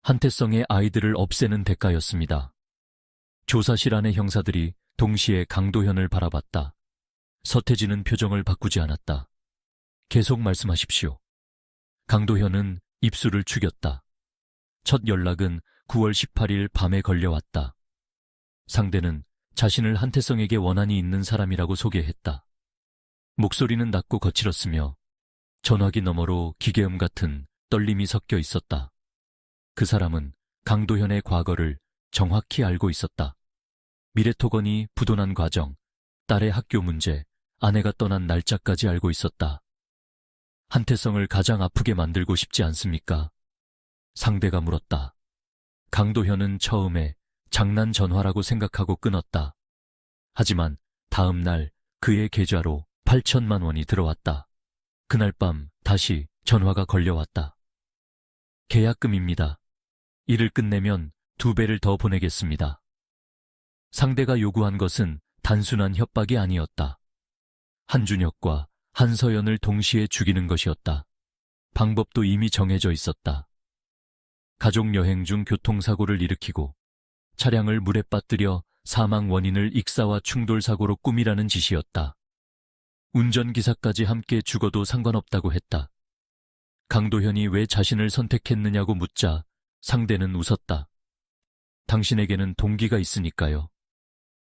한태성의 아이들을 없애는 대가였습니다. 조사실 안의 형사들이 동시에 강도현을 바라봤다. 서태지는 표정을 바꾸지 않았다. 계속 말씀하십시오. 강도현은 입술을 죽였다. 첫 연락은 9월 18일 밤에 걸려왔다. 상대는 자신을 한태성에게 원한이 있는 사람이라고 소개했다. 목소리는 낮고 거칠었으며 전화기 너머로 기계음 같은 떨림이 섞여 있었다. 그 사람은 강도현의 과거를 정확히 알고 있었다. 미래토건이 부도난 과정, 딸의 학교 문제, 아내가 떠난 날짜까지 알고 있었다. 한태성을 가장 아프게 만들고 싶지 않습니까? 상대가 물었다. 강도현은 처음에 장난 전화라고 생각하고 끊었다. 하지만 다음 날 그의 계좌로 8천만 원이 들어왔다. 그날 밤 다시 전화가 걸려왔다. 계약금입니다. 일을 끝내면 2배를 더 보내겠습니다. 상대가 요구한 것은 단순한 협박이 아니었다. 한준혁과 한서연을 동시에 죽이는 것이었다. 방법도 이미 정해져 있었다. 가족여행 중 교통사고를 일으키고 차량을 물에 빠뜨려 사망 원인을 익사와 충돌사고로 꾸미라는 짓이었다. 운전기사까지 함께 죽어도 상관없다고 했다. 강도현이 왜 자신을 선택했느냐고 묻자 상대는 웃었다. 당신에게는 동기가 있으니까요.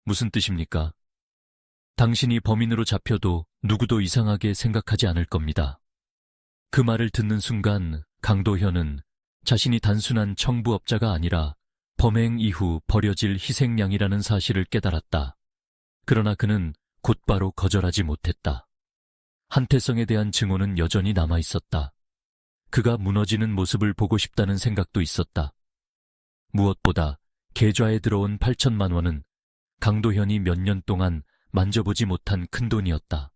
무슨 뜻입니까? 당신이 범인으로 잡혀도 누구도 이상하게 생각하지 않을 겁니다. 그 말을 듣는 순간 강도현은 자신이 단순한 청부업자가 아니라 범행 이후 버려질 희생양이라는 사실을 깨달았다. 그러나 그는 곧바로 거절하지 못했다. 한태성에 대한 증오는 여전히 남아있었다. 그가 무너지는 모습을 보고 싶다는 생각도 있었다. 무엇보다 계좌에 들어온 8천만 원은 강도현이 몇 년 동안 만져보지 못한 큰돈이었다.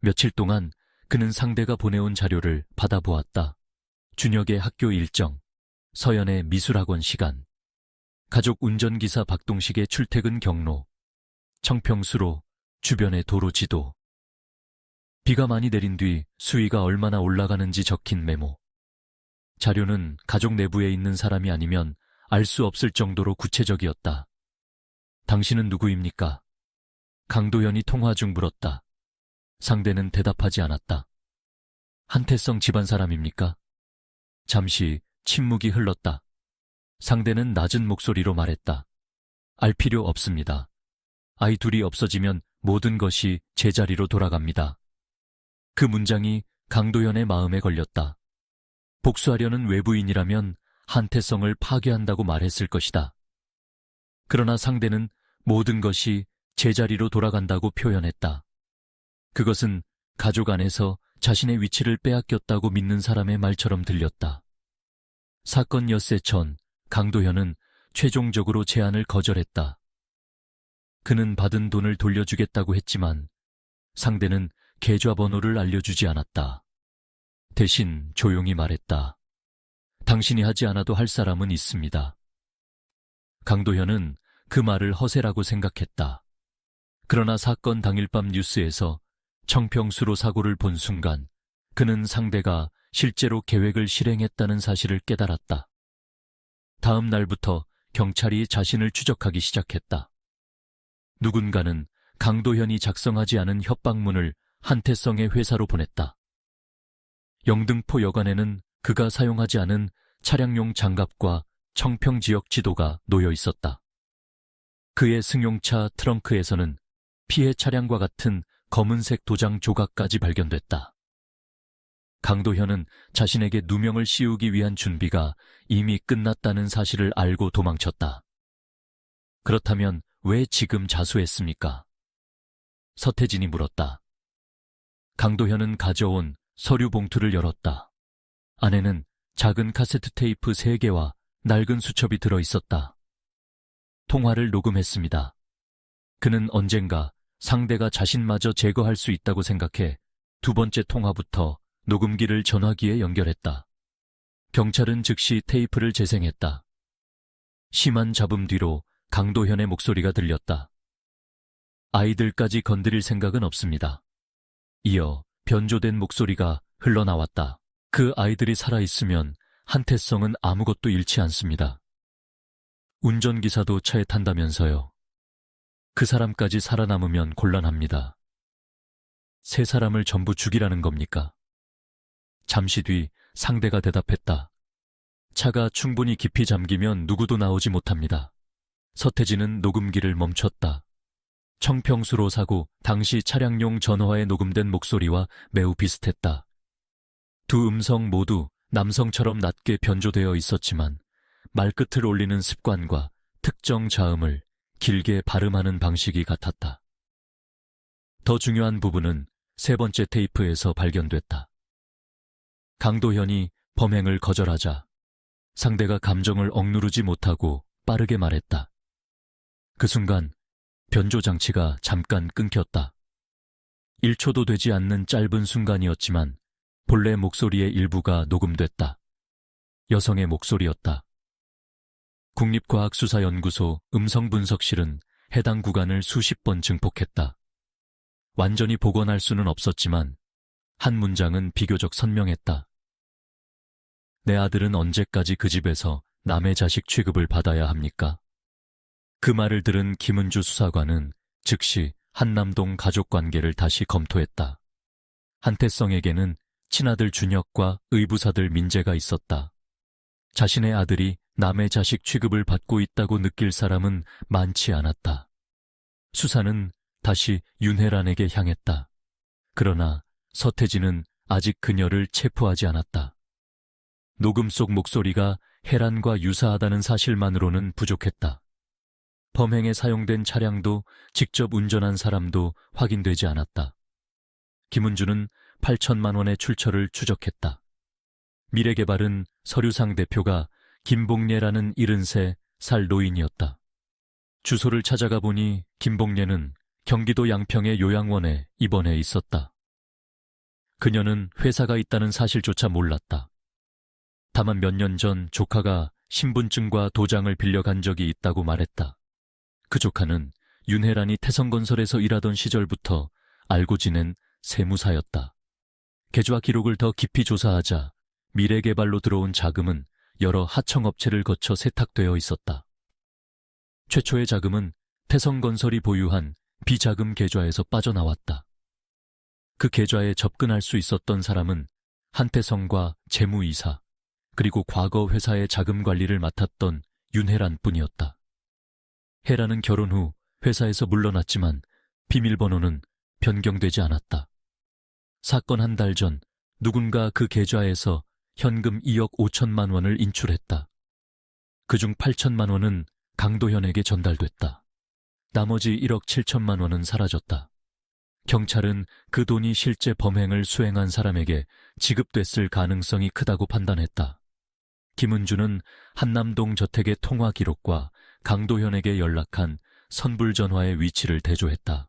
며칠 동안 그는 상대가 보내온 자료를 받아보았다. 준혁의 학교 일정, 서연의 미술학원 시간, 가족 운전기사 박동식의 출퇴근 경로, 청평수로 주변의 도로 지도, 비가 많이 내린 뒤 수위가 얼마나 올라가는지 적힌 메모. 자료는 가족 내부에 있는 사람이 아니면 알 수 없을 정도로 구체적이었다. 당신은 누구입니까? 강도현이 통화 중 물었다. 상대는 대답하지 않았다. 한태성 집안 사람입니까? 잠시 침묵이 흘렀다. 상대는 낮은 목소리로 말했다. 알 필요 없습니다. 아이 둘이 없어지면 모든 것이 제자리로 돌아갑니다. 그 문장이 강도현의 마음에 걸렸다. 복수하려는 외부인이라면 한태성을 파괴한다고 말했을 것이다. 그러나 상대는 모든 것이 제자리로 돌아간다고 표현했다. 그것은 가족 안에서 자신의 위치를 빼앗겼다고 믿는 사람의 말처럼 들렸다. 사건 엿새 전 강도현은 최종적으로 제안을 거절했다. 그는 받은 돈을 돌려주겠다고 했지만 상대는 계좌번호를 알려주지 않았다. 대신 조용히 말했다. 당신이 하지 않아도 할 사람은 있습니다. 강도현은 그 말을 허세라고 생각했다. 그러나 사건 당일 밤 뉴스에서 청평수로 사고를 본 순간 그는 상대가 실제로 계획을 실행했다는 사실을 깨달았다. 다음 날부터 경찰이 자신을 추적하기 시작했다. 누군가는 강도현이 작성하지 않은 협박문을 한태성의 회사로 보냈다. 영등포 여관에는 그가 사용하지 않은 차량용 장갑과 청평 지역 지도가 놓여 있었다. 그의 승용차 트렁크에서는 피해 차량과 같은 검은색 도장 조각까지 발견됐다. 강도현은 자신에게 누명을 씌우기 위한 준비가 이미 끝났다는 사실을 알고 도망쳤다. 그렇다면 왜 지금 자수했습니까? 서태진이 물었다. 강도현은 가져온 서류 봉투를 열었다. 안에는 작은 카세트 테이프 3개와 낡은 수첩이 들어 있었다. 통화를 녹음했습니다. 그는 언젠가 상대가 자신마저 제거할 수 있다고 생각해 2번째 통화부터 녹음기를 전화기에 연결했다. 경찰은 즉시 테이프를 재생했다. 심한 잡음 뒤로 강도현의 목소리가 들렸다. 아이들까지 건드릴 생각은 없습니다. 이어 변조된 목소리가 흘러나왔다. 그 아이들이 살아있으면 한태성은 아무것도 잃지 않습니다. 운전기사도 차에 탄다면서요. 그 사람까지 살아남으면 곤란합니다. 3사람을 전부 죽이라는 겁니까? 잠시 뒤 상대가 대답했다. 차가 충분히 깊이 잠기면 누구도 나오지 못합니다. 서태진은 녹음기를 멈췄다. 청평수로 사고 당시 차량용 전화에 녹음된 목소리와 매우 비슷했다. 두 음성 모두 남성처럼 낮게 변조되어 있었지만 말끝을 올리는 습관과 특정 자음을 길게 발음하는 방식이 같았다. 더 중요한 부분은 3번째 테이프에서 발견됐다. 강도현이 범행을 거절하자 상대가 감정을 억누르지 못하고 빠르게 말했다. 그 순간 변조장치가 잠깐 끊겼다. 1초도 되지 않는 짧은 순간이었지만 본래 목소리의 일부가 녹음됐다. 여성의 목소리였다. 국립과학수사연구소 음성분석실은 해당 구간을 수십 번 증폭했다. 완전히 복원할 수는 없었지만 한 문장은 비교적 선명했다. 내 아들은 언제까지 그 집에서 남의 자식 취급을 받아야 합니까? 그 말을 들은 김은주 수사관은 즉시 한남동 가족관계를 다시 검토했다. 한태성에게는 친아들 준혁과 의부사들 민재가 있었다. 자신의 아들이 남의 자식 취급을 받고 있다고 느낄 사람은 많지 않았다. 수사는 다시 윤혜란에게 향했다. 그러나 서태진은 아직 그녀를 체포하지 않았다. 녹음 속 목소리가 혜란과 유사하다는 사실만으로는 부족했다. 범행에 사용된 차량도 직접 운전한 사람도 확인되지 않았다. 김은주는 8천만 원의 출처를 추적했다. 미래개발은 서류상 대표가 김봉례라는 73살 노인이었다. 주소를 찾아가 보니 김봉례는 경기도 양평의 요양원에 입원해 있었다. 그녀는 회사가 있다는 사실조차 몰랐다. 다만 몇 년 전 조카가 신분증과 도장을 빌려간 적이 있다고 말했다. 그 조카는 윤혜란이 태성건설에서 일하던 시절부터 알고 지낸 세무사였다. 계좌 기록을 더 깊이 조사하자 미래개발로 들어온 자금은 여러 하청업체를 거쳐 세탁되어 있었다. 최초의 자금은 태성건설이 보유한 비자금 계좌에서 빠져나왔다. 그 계좌에 접근할 수 있었던 사람은 한태성과 재무이사, 그리고 과거 회사의 자금 관리를 맡았던 윤혜란 뿐이었다. 혜란은 결혼 후 회사에서 물러났지만 비밀번호는 변경되지 않았다. 사건 한 달 전 누군가 그 계좌에서 현금 2억 5천만 원을 인출했다. 그중 8천만 원은 강도현에게 전달됐다. 나머지 1억 7천만 원은 사라졌다. 경찰은 그 돈이 실제 범행을 수행한 사람에게 지급됐을 가능성이 크다고 판단했다. 김은주는 한남동 저택의 통화 기록과 강도현에게 연락한 선불전화의 위치를 대조했다.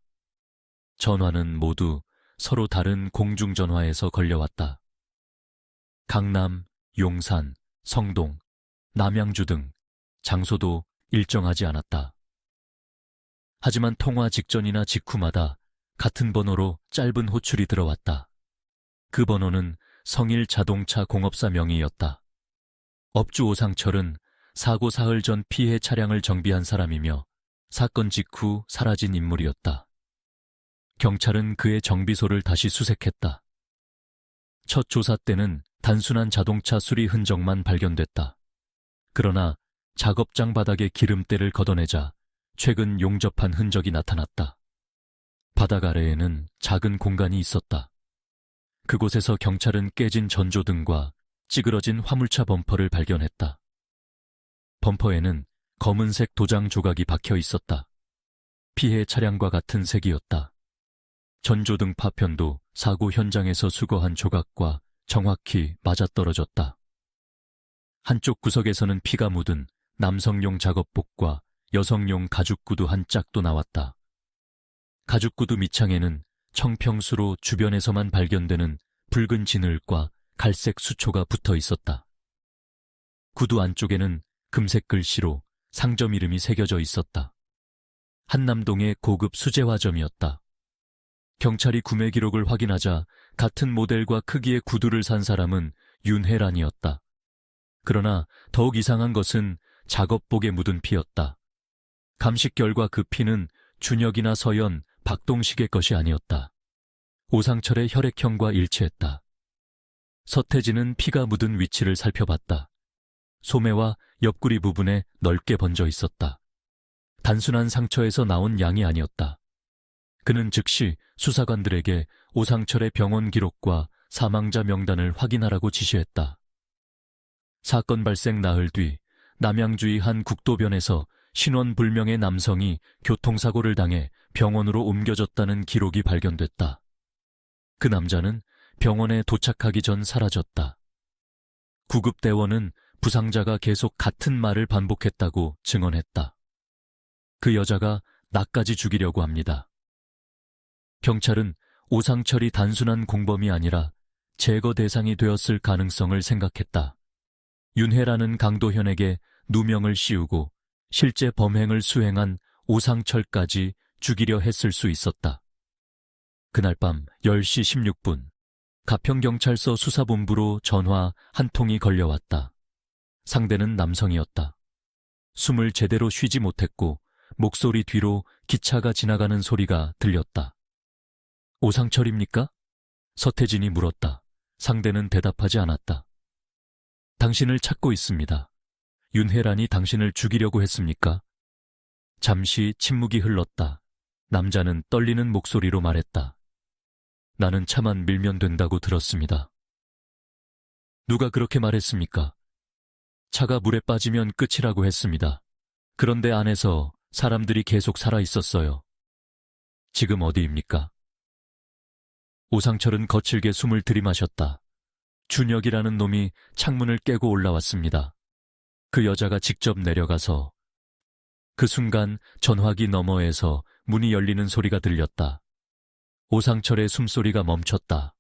전화는 모두 서로 다른 공중전화에서 걸려왔다. 강남, 용산, 성동, 남양주 등 장소도 일정하지 않았다. 하지만 통화 직전이나 직후마다 같은 번호로 짧은 호출이 들어왔다. 그 번호는 성일자동차 공업사 명의였다. 업주 오상철은 사고 사흘 전 피해 차량을 정비한 사람이며 사건 직후 사라진 인물이었다. 경찰은 그의 정비소를 다시 수색했다. 첫 조사 때는 단순한 자동차 수리 흔적만 발견됐다. 그러나 작업장 바닥에 기름때를 걷어내자 최근 용접한 흔적이 나타났다. 바닥 아래에는 작은 공간이 있었다. 그곳에서 경찰은 깨진 전조등과 찌그러진 화물차 범퍼를 발견했다. 범퍼에는 검은색 도장 조각이 박혀 있었다. 피해 차량과 같은 색이었다. 전조등 파편도 사고 현장에서 수거한 조각과 정확히 맞아떨어졌다. 한쪽 구석에서는 피가 묻은 남성용 작업복과 여성용 가죽구두 한 짝도 나왔다. 가죽구두 밑창에는 청평수로 주변에서만 발견되는 붉은 진흙과 갈색 수초가 붙어 있었다. 구두 안쪽에는 금색 글씨로 상점 이름이 새겨져 있었다. 한남동의 고급 수제화점이었다. 경찰이 구매 기록을 확인하자 같은 모델과 크기의 구두를 산 사람은 윤혜란이었다. 그러나 더욱 이상한 것은 작업복에 묻은 피였다. 감식 결과 그 피는 준혁이나 서연, 박동식의 것이 아니었다. 오상철의 혈액형과 일치했다. 서태지는 피가 묻은 위치를 살펴봤다. 소매와 옆구리 부분에 넓게 번져 있었다. 단순한 상처에서 나온 양이 아니었다. 그는 즉시 수사관들에게 오상철의 병원 기록과 사망자 명단을 확인하라고 지시했다. 사건 발생 나흘 뒤 남양주의 한 국도변에서 신원불명의 남성이 교통사고를 당해 병원으로 옮겨졌다는 기록이 발견됐다. 그 남자는 병원에 도착하기 전 사라졌다. 구급대원은 부상자가 계속 같은 말을 반복했다고 증언했다. 그 여자가 나까지 죽이려고 합니다. 경찰은 오상철이 단순한 공범이 아니라 제거 대상이 되었을 가능성을 생각했다. 윤혜라는 강도현에게 누명을 씌우고 실제 범행을 수행한 오상철까지 죽이려 했을 수 있었다. 그날 밤 10시 16분 가평경찰서 수사본부로 전화 한 통이 걸려왔다. 상대는 남성이었다. 숨을 제대로 쉬지 못했고 목소리 뒤로 기차가 지나가는 소리가 들렸다. 오상철입니까? 서태진이 물었다. 상대는 대답하지 않았다. 당신을 찾고 있습니다. 윤혜란이 당신을 죽이려고 했습니까? 잠시 침묵이 흘렀다. 남자는 떨리는 목소리로 말했다. 나는 차만 밀면 된다고 들었습니다. 누가 그렇게 말했습니까? 차가 물에 빠지면 끝이라고 했습니다. 그런데 안에서 사람들이 계속 살아 있었어요. 지금 어디입니까? 오상철은 거칠게 숨을 들이마셨다. 준혁이라는 놈이 창문을 깨고 올라왔습니다. 그 여자가 직접 내려가서 그 순간 전화기 너머에서 문이 열리는 소리가 들렸다. 오상철의 숨소리가 멈췄다.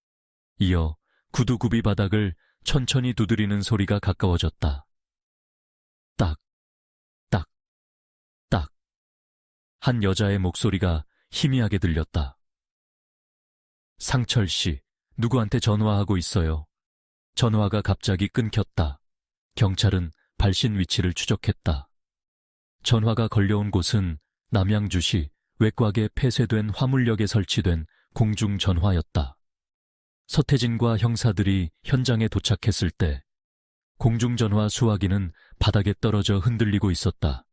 이어 구두굽이 바닥을 천천히 두드리는 소리가 가까워졌다. 딱, 딱, 딱. 한 여자의 목소리가 희미하게 들렸다. 상철 씨, 누구한테 전화하고 있어요? 전화가 갑자기 끊겼다. 경찰은 발신 위치를 추적했다. 전화가 걸려온 곳은 남양주시 외곽에 폐쇄된 화물역에 설치된 공중전화였다. 서태진과 형사들이 현장에 도착했을 때 공중전화 수화기는 바닥에 떨어져 흔들리고 있었다.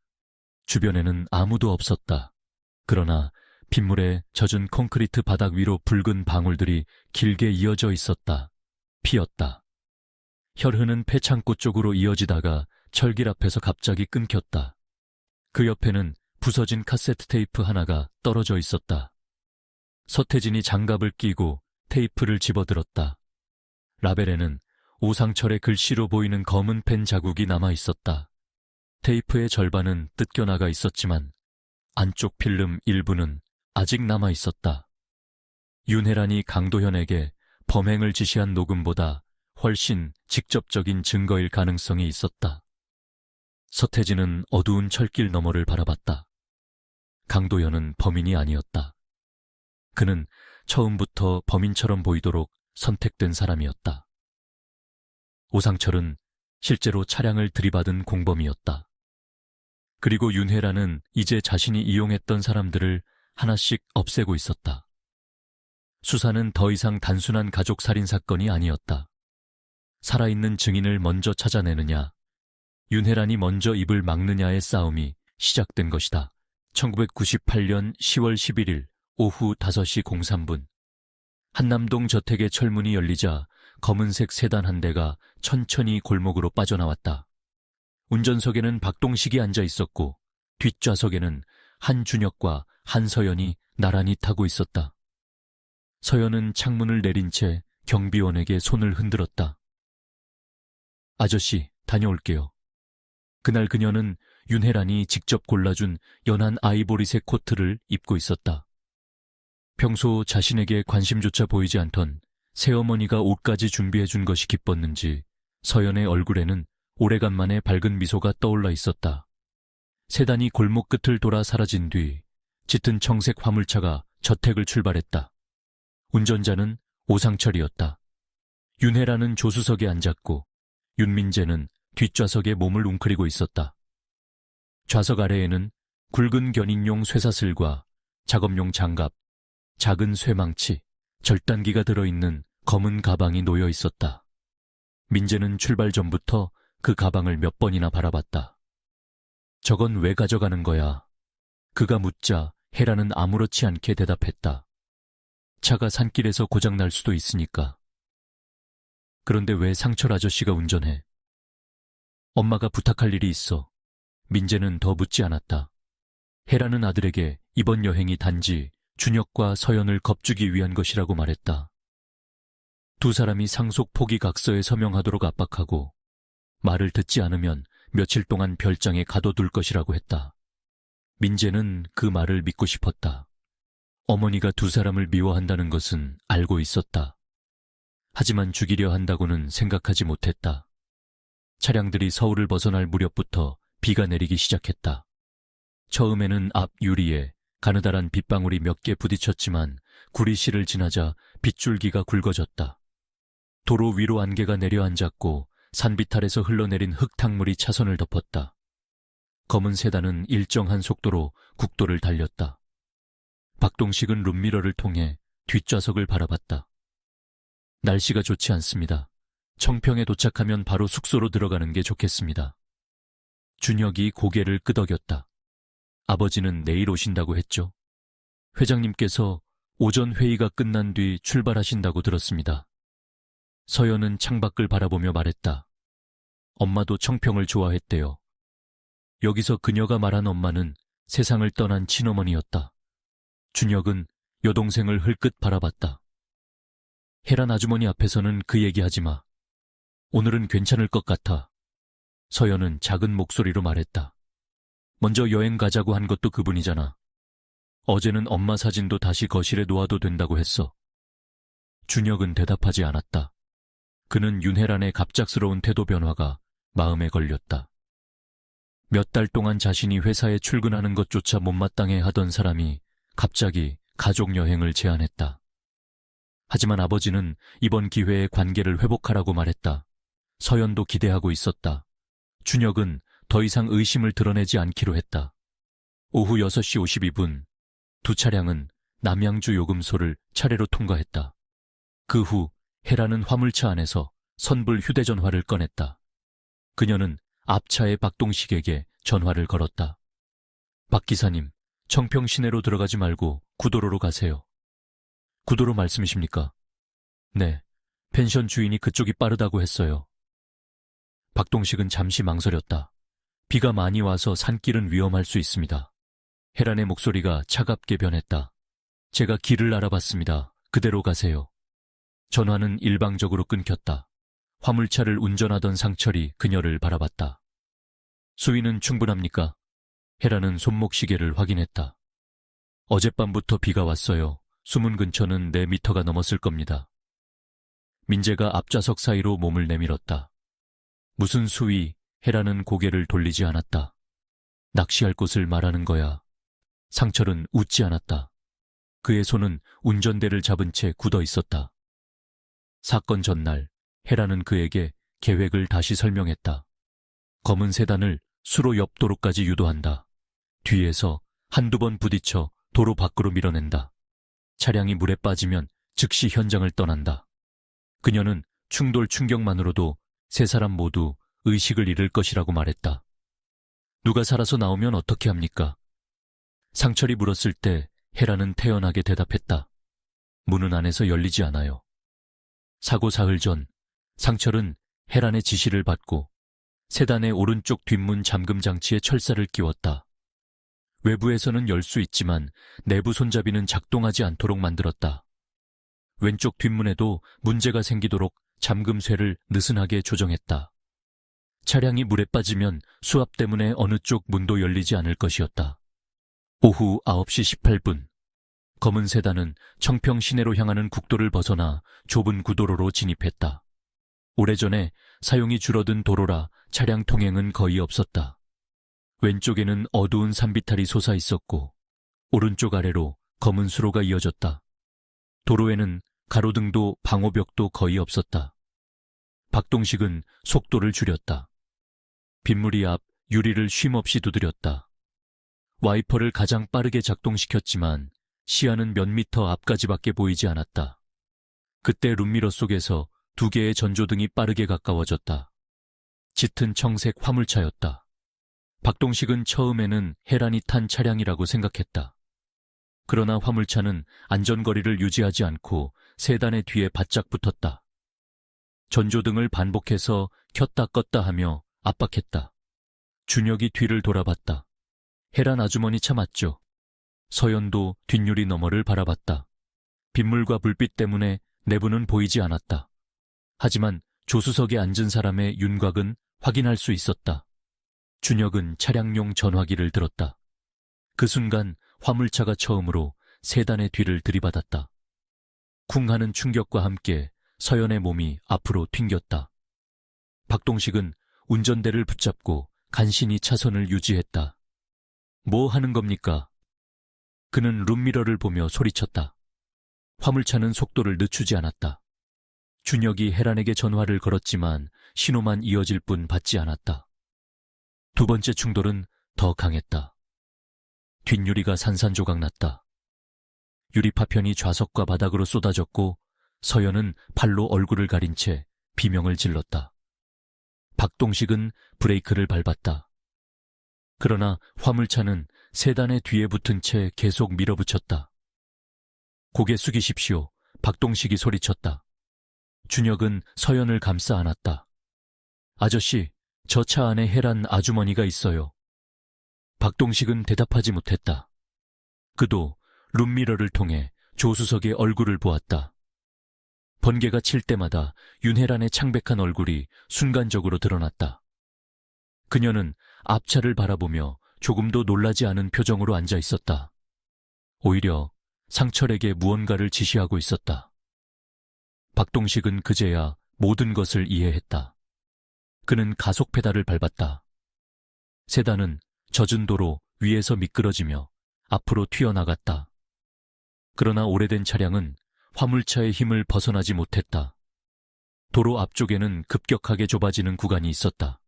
주변에는 아무도 없었다. 그러나 빗물에 젖은 콘크리트 바닥 위로 붉은 방울들이 길게 이어져 있었다. 피었다. 혈흔은 폐창고 쪽으로 이어지다가 철길 앞에서 갑자기 끊겼다. 그 옆에는 부서진 카세트 테이프 하나가 떨어져 있었다. 서태진이 장갑을 끼고 테이프를 집어들었다. 라벨에는 오상철의 글씨로 보이는 검은 펜 자국이 남아 있었다. 테이프의 절반은 뜯겨나가 있었지만 안쪽 필름 일부는 아직 남아 있었다. 윤혜란이 강도현에게 범행을 지시한 녹음보다 훨씬 직접적인 증거일 가능성이 있었다. 서태진은 어두운 철길 너머를 바라봤다. 강도현은 범인이 아니었다. 그는 처음부터 범인처럼 보이도록 선택된 사람이었다. 오상철은 실제로 차량을 들이받은 공범이었다. 그리고 윤혜란은 이제 자신이 이용했던 사람들을 하나씩 없애고 있었다. 수사는 더 이상 단순한 가족 살인 사건이 아니었다. 살아있는 증인을 먼저 찾아내느냐, 윤혜란이 먼저 입을 막느냐의 싸움이 시작된 것이다. 1998년 10월 11일 오후 5시 03분 한남동 저택의 철문이 열리자 검은색 세단 한 대가 천천히 골목으로 빠져나왔다. 운전석에는 박동식이 앉아 있었고 뒷좌석에는 한준혁과 한서연이 나란히 타고 있었다. 서연은 창문을 내린 채 경비원에게 손을 흔들었다. 아저씨, 다녀올게요. 그날 그녀는 윤혜란이 직접 골라준 연한 아이보리색 코트를 입고 있었다. 평소 자신에게 관심조차 보이지 않던 새어머니가 옷까지 준비해준 것이 기뻤는지 서연의 얼굴에는 오래간만에 밝은 미소가 떠올라 있었다. 세단이 골목 끝을 돌아 사라진 뒤 짙은 청색 화물차가 저택을 출발했다. 운전자는 오상철이었다. 윤혜란은 조수석에 앉았고 윤민재는 뒷좌석에 몸을 웅크리고 있었다. 좌석 아래에는 굵은 견인용 쇠사슬과 작업용 장갑, 작은 쇠망치, 절단기가 들어있는 검은 가방이 놓여 있었다. 민재는 출발 전부터 그 가방을 몇 번이나 바라봤다. 저건 왜 가져가는 거야? 그가 묻자 혜란은 아무렇지 않게 대답했다. 차가 산길에서 고장날 수도 있으니까. 그런데 왜 상철 아저씨가 운전해? 엄마가 부탁할 일이 있어. 민재는 더 묻지 않았다. 혜란은 아들에게 이번 여행이 단지 준혁과 서연을 겁주기 위한 것이라고 말했다. 두 사람이 상속 포기각서에 서명하도록 압박하고 말을 듣지 않으면 며칠 동안 별장에 가둬둘 것이라고 했다. 민재는 그 말을 믿고 싶었다. 어머니가 두 사람을 미워한다는 것은 알고 있었다. 하지만 죽이려 한다고는 생각하지 못했다. 차량들이 서울을 벗어날 무렵부터 비가 내리기 시작했다. 처음에는 앞 유리에 가느다란 빗방울이 몇 개 부딪혔지만 구리시를 지나자 빗줄기가 굵어졌다. 도로 위로 안개가 내려앉았고 산비탈에서 흘러내린 흙탕물이 차선을 덮었다. 검은 세단은 일정한 속도로 국도를 달렸다. 박동식은 룸미러를 통해 뒷좌석을 바라봤다. 날씨가 좋지 않습니다. 청평에 도착하면 바로 숙소로 들어가는 게 좋겠습니다. 준혁이 고개를 끄덕였다. 아버지는 내일 오신다고 했죠. 회장님께서 오전 회의가 끝난 뒤 출발하신다고 들었습니다. 서연은 창밖을 바라보며 말했다. 엄마도 청평을 좋아했대요. 여기서 그녀가 말한 엄마는 세상을 떠난 친어머니였다. 준혁은 여동생을 흘끗 바라봤다. 혜란 아주머니 앞에서는 그 얘기하지 마. 오늘은 괜찮을 것 같아. 서연은 작은 목소리로 말했다. 먼저 여행 가자고 한 것도 그분이잖아. 어제는 엄마 사진도 다시 거실에 놓아도 된다고 했어. 준혁은 대답하지 않았다. 그는 윤혜란의 갑작스러운 태도 변화가 마음에 걸렸다. 몇 달 동안 자신이 회사에 출근하는 것조차 못마땅해 하던 사람이 갑자기 가족 여행을 제안했다. 하지만 아버지는 이번 기회에 관계를 회복하라고 말했다. 서연도 기대하고 있었다. 준혁은 더 이상 의심을 드러내지 않기로 했다. 오후 6시 52분, 두 차량은 남양주 요금소를 차례로 통과했다. 그 후 혜란은 화물차 안에서 선불 휴대전화를 꺼냈다. 그녀는 앞차의 박동식에게 전화를 걸었다. 박 기사님, 청평 시내로 들어가지 말고 구도로로 가세요. 구도로 말씀이십니까? 네, 펜션 주인이 그쪽이 빠르다고 했어요. 박동식은 잠시 망설였다. 비가 많이 와서 산길은 위험할 수 있습니다. 혜란의 목소리가 차갑게 변했다. 제가 길을 알아봤습니다. 그대로 가세요. 전화는 일방적으로 끊겼다. 화물차를 운전하던 상철이 그녀를 바라봤다. 수위는 충분합니까? 혜란은 손목시계를 확인했다. 어젯밤부터 비가 왔어요. 수문 근처는 4미터가 넘었을 겁니다. 민재가 앞좌석 사이로 몸을 내밀었다. 무슨 수위? 혜란은 고개를 돌리지 않았다. 낚시할 곳을 말하는 거야. 상철은 웃지 않았다. 그의 손은 운전대를 잡은 채 굳어 있었다. 사건 전날 혜란은 그에게 계획을 다시 설명했다. 검은 세단을 수로 옆 도로까지 유도한다. 뒤에서 한두 번 부딪혀 도로 밖으로 밀어낸다. 차량이 물에 빠지면 즉시 현장을 떠난다. 그녀는 충돌 충격만으로도 세 사람 모두 의식을 잃을 것이라고 말했다. 누가 살아서 나오면 어떻게 합니까? 상철이 물었을 때 혜란은 태연하게 대답했다. 문은 안에서 열리지 않아요. 사고 사흘 전 상철은 혜란의 지시를 받고 세단의 오른쪽 뒷문 잠금 장치에 철사를 끼웠다. 외부에서는 열 수 있지만 내부 손잡이는 작동하지 않도록 만들었다. 왼쪽 뒷문에도 문제가 생기도록 잠금쇠를 느슨하게 조정했다. 차량이 물에 빠지면 수압 때문에 어느 쪽 문도 열리지 않을 것이었다. 오후 9시 18분 검은 세단은 청평 시내로 향하는 국도를 벗어나 좁은 구도로로 진입했다. 오래전에 사용이 줄어든 도로라 차량 통행은 거의 없었다. 왼쪽에는 어두운 산비탈이 솟아 있었고 오른쪽 아래로 검은 수로가 이어졌다. 도로에는 가로등도 방호벽도 거의 없었다. 박동식은 속도를 줄였다. 빗물이 앞 유리를 쉼없이 두드렸다. 와이퍼를 가장 빠르게 작동시켰지만 시야는 몇 미터 앞까지밖에 보이지 않았다. 그때 룸미러 속에서 2개의 전조등이 빠르게 가까워졌다. 짙은 청색 화물차였다. 박동식은 처음에는 혜란이 탄 차량이라고 생각했다. 그러나 화물차는 안전거리를 유지하지 않고 세단의 뒤에 바짝 붙었다. 전조등을 반복해서 켰다 껐다 하며 압박했다. 준혁이 뒤를 돌아봤다. 혜란 아주머니 차 맞죠? 서연도 뒷유리 너머를 바라봤다. 빗물과 불빛 때문에 내부는 보이지 않았다. 하지만 조수석에 앉은 사람의 윤곽은 확인할 수 있었다. 준혁은 차량용 전화기를 들었다. 그 순간 화물차가 처음으로 세단의 뒤를 들이받았다. 쿵 하는 충격과 함께 서연의 몸이 앞으로 튕겼다. 박동식은 운전대를 붙잡고 간신히 차선을 유지했다. 뭐 하는 겁니까? 그는 룸미러를 보며 소리쳤다. 화물차는 속도를 늦추지 않았다. 준혁이 혜란에게 전화를 걸었지만 신호만 이어질 뿐 받지 않았다. 두 번째 충돌은 더 강했다. 뒷유리가 산산조각 났다. 유리 파편이 좌석과 바닥으로 쏟아졌고 서연은 팔로 얼굴을 가린 채 비명을 질렀다. 박동식은 브레이크를 밟았다. 그러나 화물차는 세단의 뒤에 붙은 채 계속 밀어붙였다. 고개 숙이십시오. 박동식이 소리쳤다. 준혁은 서연을 감싸 안았다. 아저씨, 저 차 안에 혜란 아주머니가 있어요. 박동식은 대답하지 못했다. 그도 룸미러를 통해 조수석의 얼굴을 보았다. 번개가 칠 때마다 윤혜란의 창백한 얼굴이 순간적으로 드러났다. 그녀는 앞차를 바라보며 조금도 놀라지 않은 표정으로 앉아 있었다. 오히려 상철에게 무언가를 지시하고 있었다. 박동식은 그제야 모든 것을 이해했다. 그는 가속 페달을 밟았다. 세단은 젖은 도로 위에서 미끄러지며 앞으로 튀어나갔다. 그러나 오래된 차량은 화물차의 힘을 벗어나지 못했다. 도로 앞쪽에는 급격하게 좁아지는 구간이 있었다.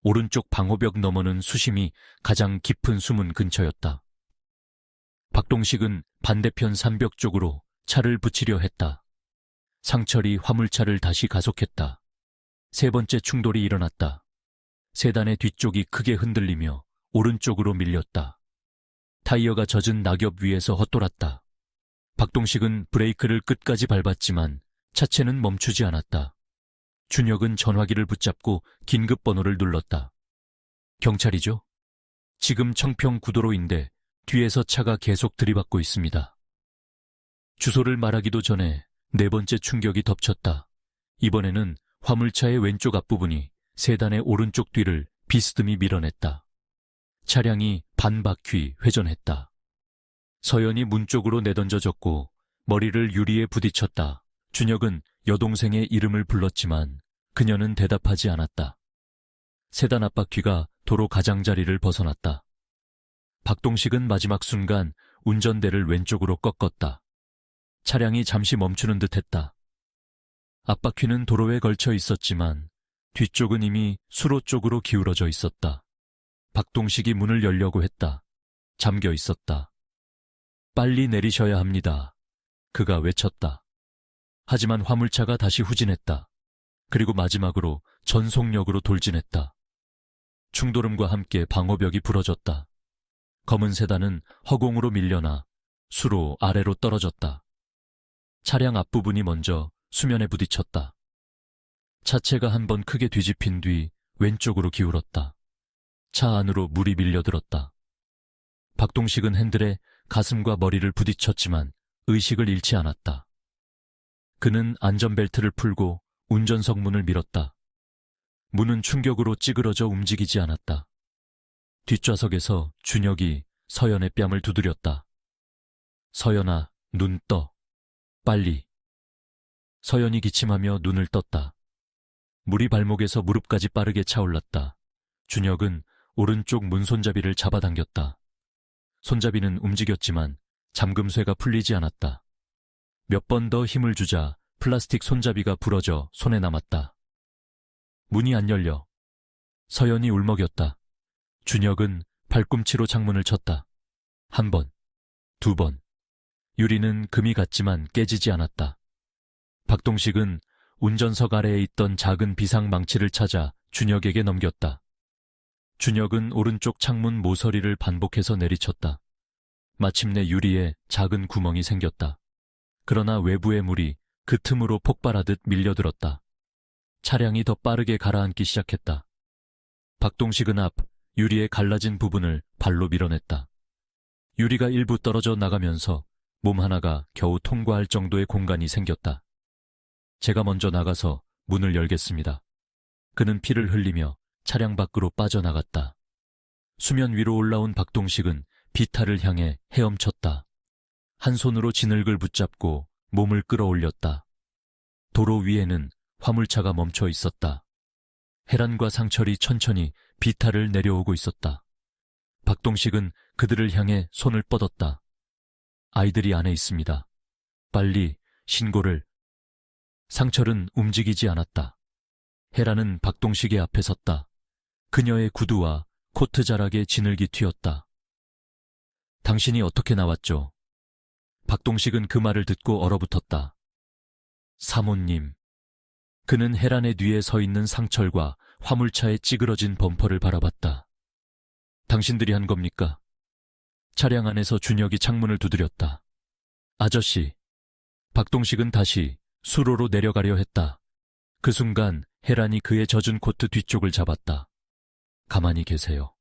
오른쪽 방호벽 너머는 수심이 가장 깊은 수문 근처였다. 박동식은 반대편 산벽 쪽으로 차를 붙이려 했다. 상철이 화물차를 다시 가속했다. 세 번째 충돌이 일어났다. 세단의 뒤쪽이 크게 흔들리며 오른쪽으로 밀렸다. 타이어가 젖은 낙엽 위에서 헛돌았다. 박동식은 브레이크를 끝까지 밟았지만 차체는 멈추지 않았다. 준혁은 전화기를 붙잡고 긴급번호를 눌렀다. 경찰이죠? 지금 청평 구도로인데 뒤에서 차가 계속 들이받고 있습니다. 주소를 말하기도 전에 네 번째 충격이 덮쳤다. 이번에는 화물차의 왼쪽 앞부분이 세단의 오른쪽 뒤를 비스듬히 밀어냈다. 차량이 반바퀴 회전했다. 서연이 문 쪽으로 내던져졌고 머리를 유리에 부딪혔다. 준혁은 여동생의 이름을 불렀지만 그녀는 대답하지 않았다. 세단 앞바퀴가 도로 가장자리를 벗어났다. 박동식은 마지막 순간 운전대를 왼쪽으로 꺾었다. 차량이 잠시 멈추는 듯했다. 앞바퀴는 도로에 걸쳐 있었지만 뒤쪽은 이미 수로 쪽으로 기울어져 있었다. 박동식이 문을 열려고 했다. 잠겨 있었다. 빨리 내리셔야 합니다. 그가 외쳤다. 하지만 화물차가 다시 후진했다. 그리고 마지막으로 전속력으로 돌진했다. 충돌음과 함께 방호벽이 부러졌다. 검은 세단은 허공으로 밀려나 수로 아래로 떨어졌다. 차량 앞부분이 먼저 수면에 부딪혔다. 차체가 한 번 크게 뒤집힌 뒤 왼쪽으로 기울었다. 차 안으로 물이 밀려들었다. 박동식은 핸들에 가슴과 머리를 부딪혔지만 의식을 잃지 않았다. 그는 안전벨트를 풀고 운전석 문을 밀었다. 문은 충격으로 찌그러져 움직이지 않았다. 뒷좌석에서 준혁이 서연의 뺨을 두드렸다. 서연아, 눈 떠. 빨리. 서연이 기침하며 눈을 떴다. 물이 발목에서 무릎까지 빠르게 차올랐다. 준혁은 오른쪽 문 손잡이를 잡아당겼다. 손잡이는 움직였지만 잠금쇠가 풀리지 않았다. 몇 번 더 힘을 주자 플라스틱 손잡이가 부러져 손에 남았다. 문이 안 열려. 서연이 울먹였다. 준혁은 발꿈치로 창문을 쳤다. 한 번, 두 번. 유리는 금이 갔지만 깨지지 않았다. 박동식은 운전석 아래에 있던 작은 비상망치를 찾아 준혁에게 넘겼다. 준혁은 오른쪽 창문 모서리를 반복해서 내리쳤다. 마침내 유리에 작은 구멍이 생겼다. 그러나 외부의 물이 그 틈으로 폭발하듯 밀려들었다. 차량이 더 빠르게 가라앉기 시작했다. 박동식은 앞 유리의 갈라진 부분을 발로 밀어냈다. 유리가 일부 떨어져 나가면서 몸 하나가 겨우 통과할 정도의 공간이 생겼다. 제가 먼저 나가서 문을 열겠습니다. 그는 피를 흘리며 차량 밖으로 빠져나갔다. 수면 위로 올라온 박동식은 비탈을 향해 헤엄쳤다. 한 손으로 진흙을 붙잡고 몸을 끌어올렸다. 도로 위에는 화물차가 멈춰 있었다. 혜란과 상철이 천천히 비탈을 내려오고 있었다. 박동식은 그들을 향해 손을 뻗었다. 아이들이 안에 있습니다. 빨리 신고를. 상철은 움직이지 않았다. 혜란은 박동식의 앞에 섰다. 그녀의 구두와 코트 자락에 진흙이 튀었다. 당신이 어떻게 나왔죠? 박동식은 그 말을 듣고 얼어붙었다. 사모님. 그는 혜란의 뒤에 서 있는 상철과 화물차에 찌그러진 범퍼를 바라봤다. 당신들이 한 겁니까? 차량 안에서 준혁이 창문을 두드렸다. 아저씨. 박동식은 다시 수로로 내려가려 했다. 그 순간 혜란이 그의 젖은 코트 뒤쪽을 잡았다. 가만히 계세요.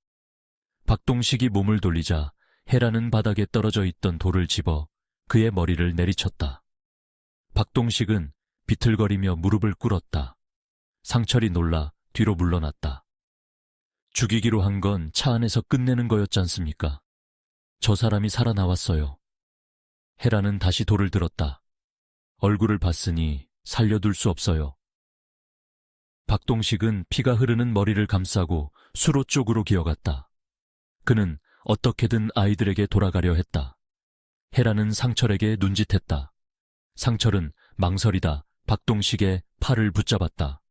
박동식이 몸을 돌리자 혜란은 바닥에 떨어져 있던 돌을 집어 그의 머리를 내리쳤다. 박동식은 비틀거리며 무릎을 꿇었다. 상철이 놀라 뒤로 물러났다. 죽이기로 한 건 차 안에서 끝내는 거였지 않습니까? 저 사람이 살아나왔어요. 혜란은 다시 돌을 들었다. 얼굴을 봤으니 살려둘 수 없어요. 박동식은 피가 흐르는 머리를 감싸고 수로 쪽으로 기어갔다. 그는 어떻게든 아이들에게 돌아가려 했다. 혜란은 상철에게 눈짓했다. 상철은 망설이다 박동식의 팔을 붙잡았다.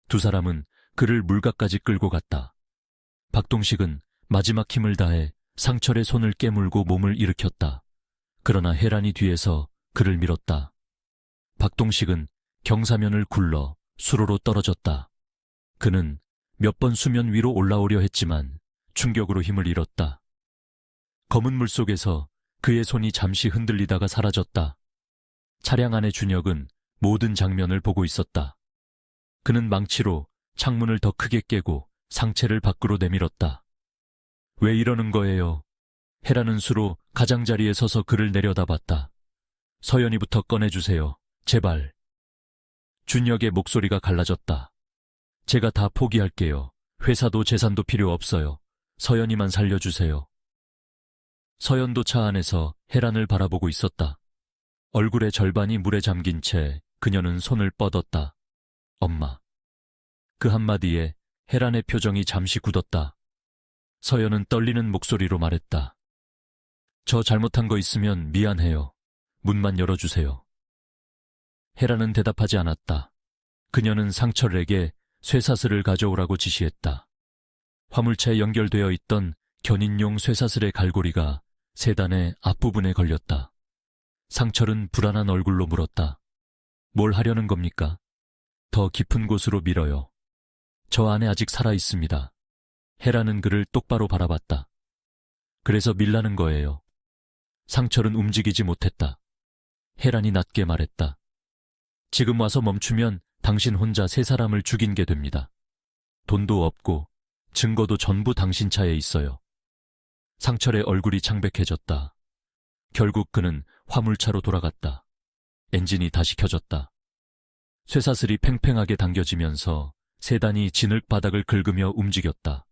두 사람은 그를 물가까지 끌고 갔다. 박동식은 마지막 힘을 다해 상철의 손을 깨물고 몸을 일으켰다. 그러나 혜란이 뒤에서 그를 밀었다. 박동식은 경사면을 굴러 수로로 떨어졌다. 그는 몇 번 수면 위로 올라오려 했지만 충격으로 힘을 잃었다. 검은 물속에서 그의 손이 잠시 흔들리다가 사라졌다. 차량 안의 준혁은 모든 장면을 보고 있었다. 그는 망치로 창문을 더 크게 깨고 상체를 밖으로 내밀었다. 왜 이러는 거예요? 해라는 수로 가장자리에 서서 그를 내려다봤다. 서연이부터 꺼내주세요. 제발. 준혁의 목소리가 갈라졌다. 제가 다 포기할게요. 회사도 재산도 필요 없어요. 서연이만 살려주세요. 서연도 차 안에서 혜란을 바라보고 있었다. 얼굴의 절반이 물에 잠긴 채 그녀는 손을 뻗었다. 엄마. 그 한마디에 혜란의 표정이 잠시 굳었다. 서연은 떨리는 목소리로 말했다. 저 잘못한 거 있으면 미안해요. 문만 열어주세요. 혜란은 대답하지 않았다. 그녀는 상철에게 쇠사슬을 가져오라고 지시했다. 화물차에 연결되어 있던 견인용 쇠사슬의 갈고리가 세단의 앞부분에 걸렸다. 상철은 불안한 얼굴로 물었다. 뭘 하려는 겁니까? 더 깊은 곳으로 밀어요. 저 안에 아직 살아있습니다. 혜란은 그를 똑바로 바라봤다. 그래서 밀라는 거예요. 상철은 움직이지 못했다. 혜란이 낮게 말했다. 지금 와서 멈추면 당신 혼자 세 사람을 죽인 게 됩니다. 돈도 없고 증거도 전부 당신 차에 있어요. 상철의 얼굴이 창백해졌다. 결국 그는 화물차로 돌아갔다. 엔진이 다시 켜졌다. 쇠사슬이 팽팽하게 당겨지면서 세단이 진흙 바닥을 긁으며 움직였다.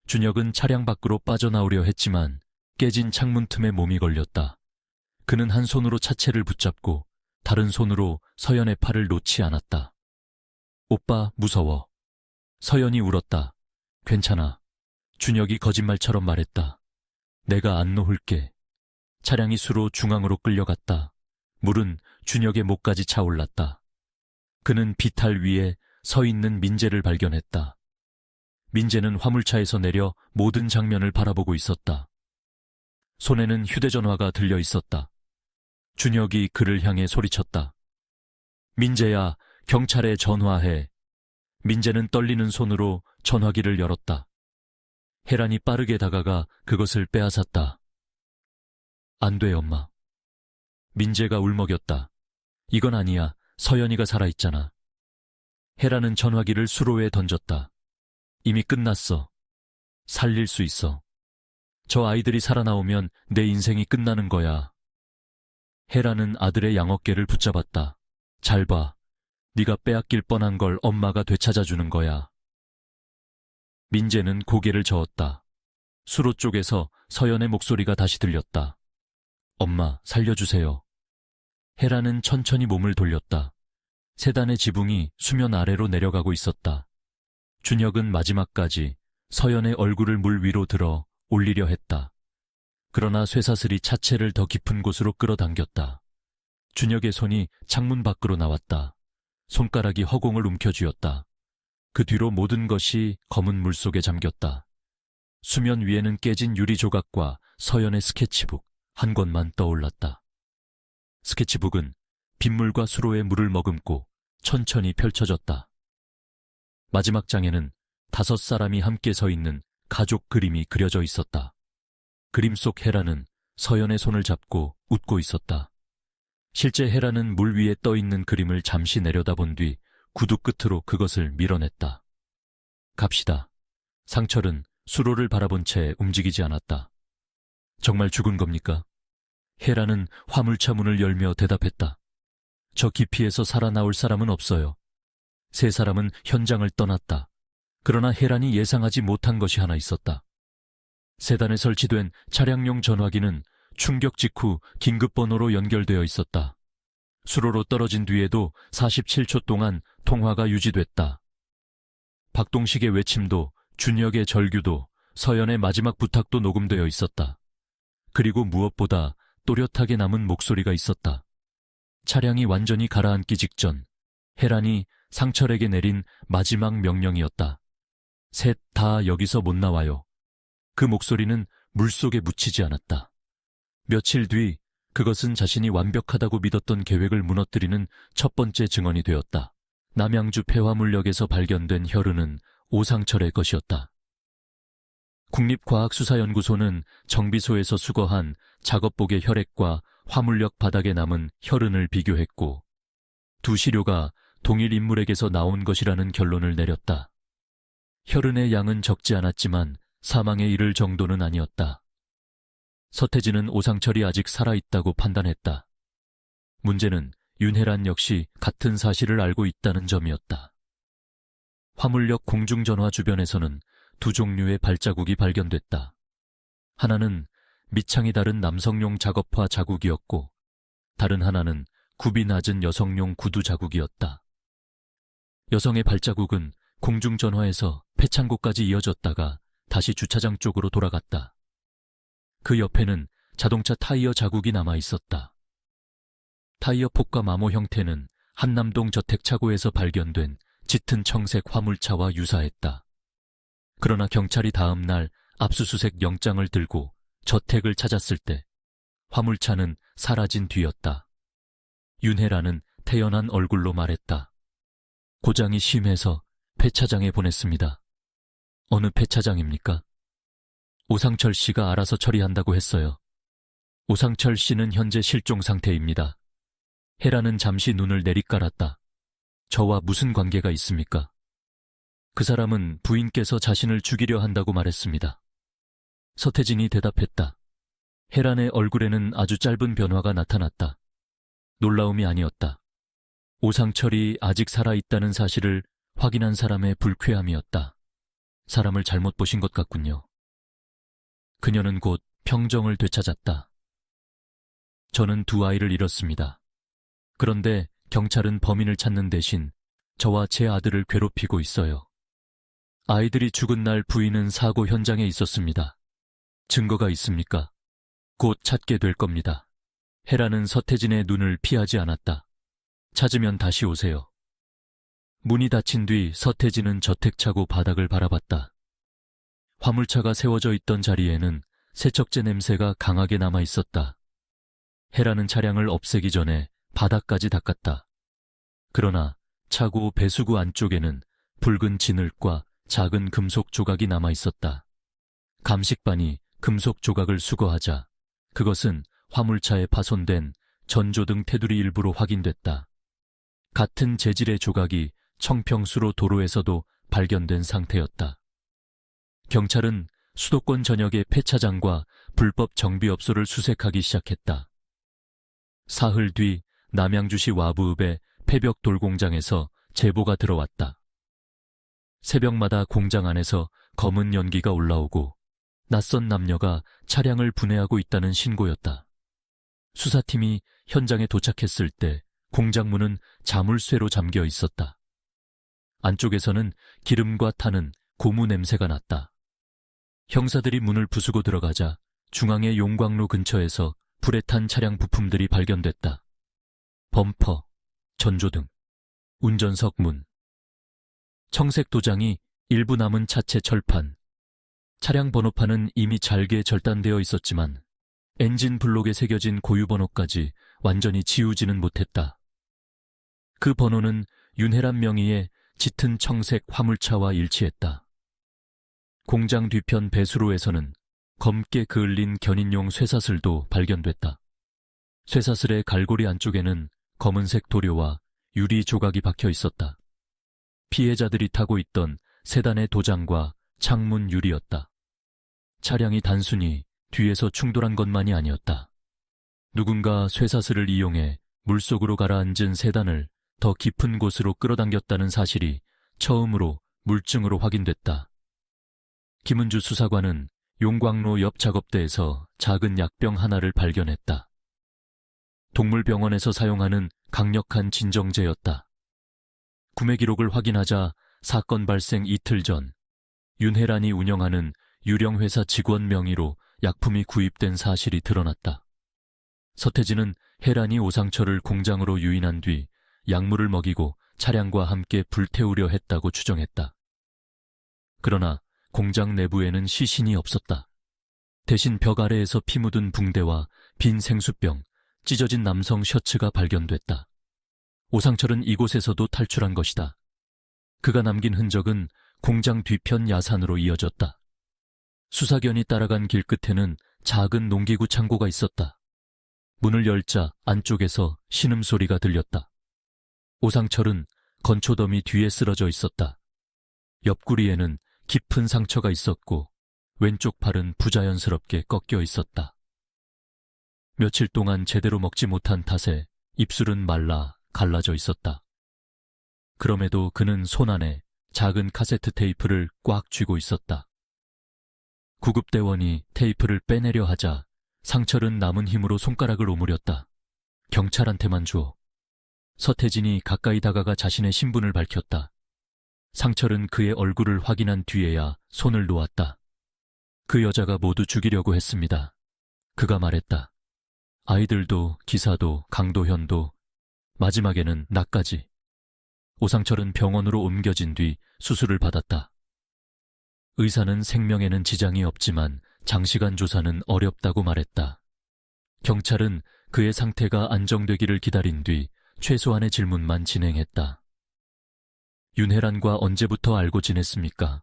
준혁은 차량 밖으로 빠져나오려 했지만 깨진 창문 틈에 몸이 걸렸다. 그는 한 손으로 차체를 붙잡고 다른 손으로 서연의 팔을 놓지 않았다. 오빠, 무서워. 서연이 울었다. 괜찮아. 준혁이 거짓말처럼 말했다. 내가 안 놓을게. 차량이 수로 중앙으로 끌려갔다. 물은 준혁의 목까지 차올랐다. 그는 비탈 위에 서 있는 민재를 발견했다. 민재는 화물차에서 내려 모든 장면을 바라보고 있었다. 손에는 휴대전화가 들려 있었다. 준혁이 그를 향해 소리쳤다. 민재야, 경찰에 전화해. 민재는 떨리는 손으로 전화기를 열었다. 혜란이 빠르게 다가가 그것을 빼앗았다. 안 돼, 엄마. 민재가 울먹였다. 이건 아니야. 서연이가 살아있잖아. 혜란은 전화기를 수로에 던졌다. 이미 끝났어. 살릴 수 있어. 저 아이들이 살아나오면 내 인생이 끝나는 거야. 혜란은 아들의 양어깨를 붙잡았다. 잘 봐. 네가 빼앗길 뻔한 걸 엄마가 되찾아주는 거야. 민재는 고개를 저었다. 수로 쪽에서 서연의 목소리가 다시 들렸다. 엄마, 살려주세요. 혜란은 천천히 몸을 돌렸다. 세단의 지붕이 수면 아래로 내려가고 있었다. 준혁은 마지막까지 서연의 얼굴을 물 위로 들어 올리려 했다. 그러나 쇠사슬이 차체를 더 깊은 곳으로 끌어당겼다. 준혁의 손이 창문 밖으로 나왔다. 손가락이 허공을 움켜쥐었다. 그 뒤로 모든 것이 검은 물 속에 잠겼다. 수면 위에는 깨진 유리 조각과 서연의 스케치북 한 권만 떠올랐다. 스케치북은 빗물과 수로에 물을 머금고 천천히 펼쳐졌다. 마지막 장에는 5사람이 함께 서 있는 가족 그림이 그려져 있었다. 그림 속 혜란은 서연의 손을 잡고 웃고 있었다. 실제 혜란은 물 위에 떠 있는 그림을 잠시 내려다본 뒤 구두 끝으로 그것을 밀어냈다. 갑시다. 상철은 수로를 바라본 채 움직이지 않았다. 정말 죽은 겁니까? 혜란은 화물차 문을 열며 대답했다. 저 깊이에서 살아나올 사람은 없어요. 3사람은 현장을 떠났다. 그러나 혜란이 예상하지 못한 것이 하나 있었다. 세단에 설치된 차량용 전화기는 충격 직후 긴급번호로 연결되어 있었다. 수로로 떨어진 뒤에도 47초 동안 통화가 유지됐다. 박동식의 외침도 준혁의 절규도 서연의 마지막 부탁도 녹음되어 있었다. 그리고 무엇보다 또렷하게 남은 목소리가 있었다. 차량이 완전히 가라앉기 직전 혜란이 상철에게 내린 마지막 명령이었다. 셋 다 여기서 못 나와요. 그 목소리는 물속에 묻히지 않았다. 며칠 뒤 그것은 자신이 완벽하다고 믿었던 계획을 무너뜨리는 첫 번째 증언이 되었다. 남양주 폐화물역에서 발견된 혈흔은 오상철의 것이었다. 국립과학수사연구소는 정비소에서 수거한 작업복의 혈액과 화물역 바닥에 남은 혈흔을 비교했고 두 시료가 동일 인물에게서 나온 것이라는 결론을 내렸다. 혈흔의 양은 적지 않았지만 사망에 이를 정도는 아니었다. 서태지는 오상철이 아직 살아있다고 판단했다. 문제는 윤혜란 역시 같은 사실을 알고 있다는 점이었다. 화물역 공중전화 주변에서는 두 종류의 발자국이 발견됐다. 하나는 밑창이 다른 남성용 작업화 자국이었고 다른 하나는 굽이 낮은 여성용 구두 자국이었다. 여성의 발자국은 공중전화에서 폐창고까지 이어졌다가 다시 주차장 쪽으로 돌아갔다. 그 옆에는 자동차 타이어 자국이 남아 있었다. 타이어 폭과 마모 형태는 한남동 저택차고에서 발견된 짙은 청색 화물차와 유사했다. 그러나 경찰이 다음 날 압수수색 영장을 들고 저택을 찾았을 때 화물차는 사라진 뒤였다. 윤혜란은 태연한 얼굴로 말했다. 고장이 심해서 폐차장에 보냈습니다. 어느 폐차장입니까? 오상철 씨가 알아서 처리한다고 했어요. 오상철 씨는 현재 실종 상태입니다. 혜란은 잠시 눈을 내리깔았다. 저와 무슨 관계가 있습니까? 그 사람은 부인께서 자신을 죽이려 한다고 말했습니다. 서태진이 대답했다. 혜란의 얼굴에는 아주 짧은 변화가 나타났다. 놀라움이 아니었다. 오상철이 아직 살아있다는 사실을 확인한 사람의 불쾌함이었다. 사람을 잘못 보신 것 같군요. 그녀는 곧 평정을 되찾았다. 저는 두 아이를 잃었습니다. 그런데 경찰은 범인을 찾는 대신 저와 제 아들을 괴롭히고 있어요. 아이들이 죽은 날 부인은 사고 현장에 있었습니다. 증거가 있습니까? 곧 찾게 될 겁니다. 혜란은 서태진의 눈을 피하지 않았다. 찾으면 다시 오세요. 문이 닫힌 뒤 서태진은 저택차고 바닥을 바라봤다. 화물차가 세워져 있던 자리에는 세척제 냄새가 강하게 남아 있었다. 혜란은 차량을 없애기 전에 바닥까지 닦았다. 그러나 차고 배수구 안쪽에는 붉은 진흙과 작은 금속 조각이 남아 있었다. 감식반이 금속 조각을 수거하자 그것은 화물차에 파손된 전조등 테두리 일부로 확인됐다. 같은 재질의 조각이 청평수로 도로에서도 발견된 상태였다. 경찰은 수도권 전역의 폐차장과 불법 정비업소를 수색하기 시작했다. 사흘 뒤 남양주시 와부읍의 폐벽 돌공장에서 제보가 들어왔다. 새벽마다 공장 안에서 검은 연기가 올라오고 낯선 남녀가 차량을 분해하고 있다는 신고였다. 수사팀이 현장에 도착했을 때 공장 문은 자물쇠로 잠겨 있었다. 안쪽에서는 기름과 타는 고무 냄새가 났다. 형사들이 문을 부수고 들어가자 중앙의 용광로 근처에서 불에 탄 차량 부품들이 발견됐다. 범퍼, 전조등, 운전석 문, 청색 도장이 일부 남은 차체 철판, 차량 번호판은 이미 잘게 절단되어 있었지만 엔진 블록에 새겨진 고유 번호까지 완전히 지우지는 못했다. 그 번호는 윤혜란 명의의 짙은 청색 화물차와 일치했다. 공장 뒤편 배수로에서는 검게 그을린 견인용 쇠사슬도 발견됐다. 쇠사슬의 갈고리 안쪽에는 검은색 도료와 유리 조각이 박혀 있었다. 피해자들이 타고 있던 세단의 도장과 창문 유리였다. 차량이 단순히 뒤에서 충돌한 것만이 아니었다. 누군가 쇠사슬을 이용해 물속으로 가라앉은 세단을 더 깊은 곳으로 끌어당겼다는 사실이 처음으로 물증으로 확인됐다. 김은주 수사관은 용광로 옆 작업대에서 작은 약병 하나를 발견했다. 동물병원에서 사용하는 강력한 진정제였다. 구매 기록을 확인하자 사건 발생 이틀 전 윤혜란이 운영하는 유령회사 직원 명의로 약품이 구입된 사실이 드러났다. 서태진은 혜란이 오상철을 공장으로 유인한 뒤 약물을 먹이고 차량과 함께 불태우려 했다고 추정했다. 그러나 공장 내부에는 시신이 없었다. 대신 벽 아래에서 피 묻은 붕대와 빈 생수병, 찢어진 남성 셔츠가 발견됐다. 오상철은 이곳에서도 탈출한 것이다. 그가 남긴 흔적은 공장 뒤편 야산으로 이어졌다. 수사견이 따라간 길 끝에는 작은 농기구 창고가 있었다. 문을 열자 안쪽에서 신음소리가 들렸다. 오상철은 건초더미 뒤에 쓰러져 있었다. 옆구리에는 깊은 상처가 있었고 왼쪽 팔은 부자연스럽게 꺾여 있었다. 며칠 동안 제대로 먹지 못한 탓에 입술은 말라 갈라져 있었다. 그럼에도 그는 손 안에 작은 카세트 테이프를 꽉 쥐고 있었다. 구급대원이 테이프를 빼내려 하자 상철은 남은 힘으로 손가락을 오므렸다. 경찰한테만 줘. 서태진이 가까이 다가가 자신의 신분을 밝혔다. 상철은 그의 얼굴을 확인한 뒤에야 손을 놓았다. 그 여자가 모두 죽이려고 했습니다. 그가 말했다. 아이들도, 기사도, 강도현도, 마지막에는 나까지. 오상철은 병원으로 옮겨진 뒤 수술을 받았다. 의사는 생명에는 지장이 없지만 장시간 조사는 어렵다고 말했다. 경찰은 그의 상태가 안정되기를 기다린 뒤 최소한의 질문만 진행했다. 윤혜란과 언제부터 알고 지냈습니까?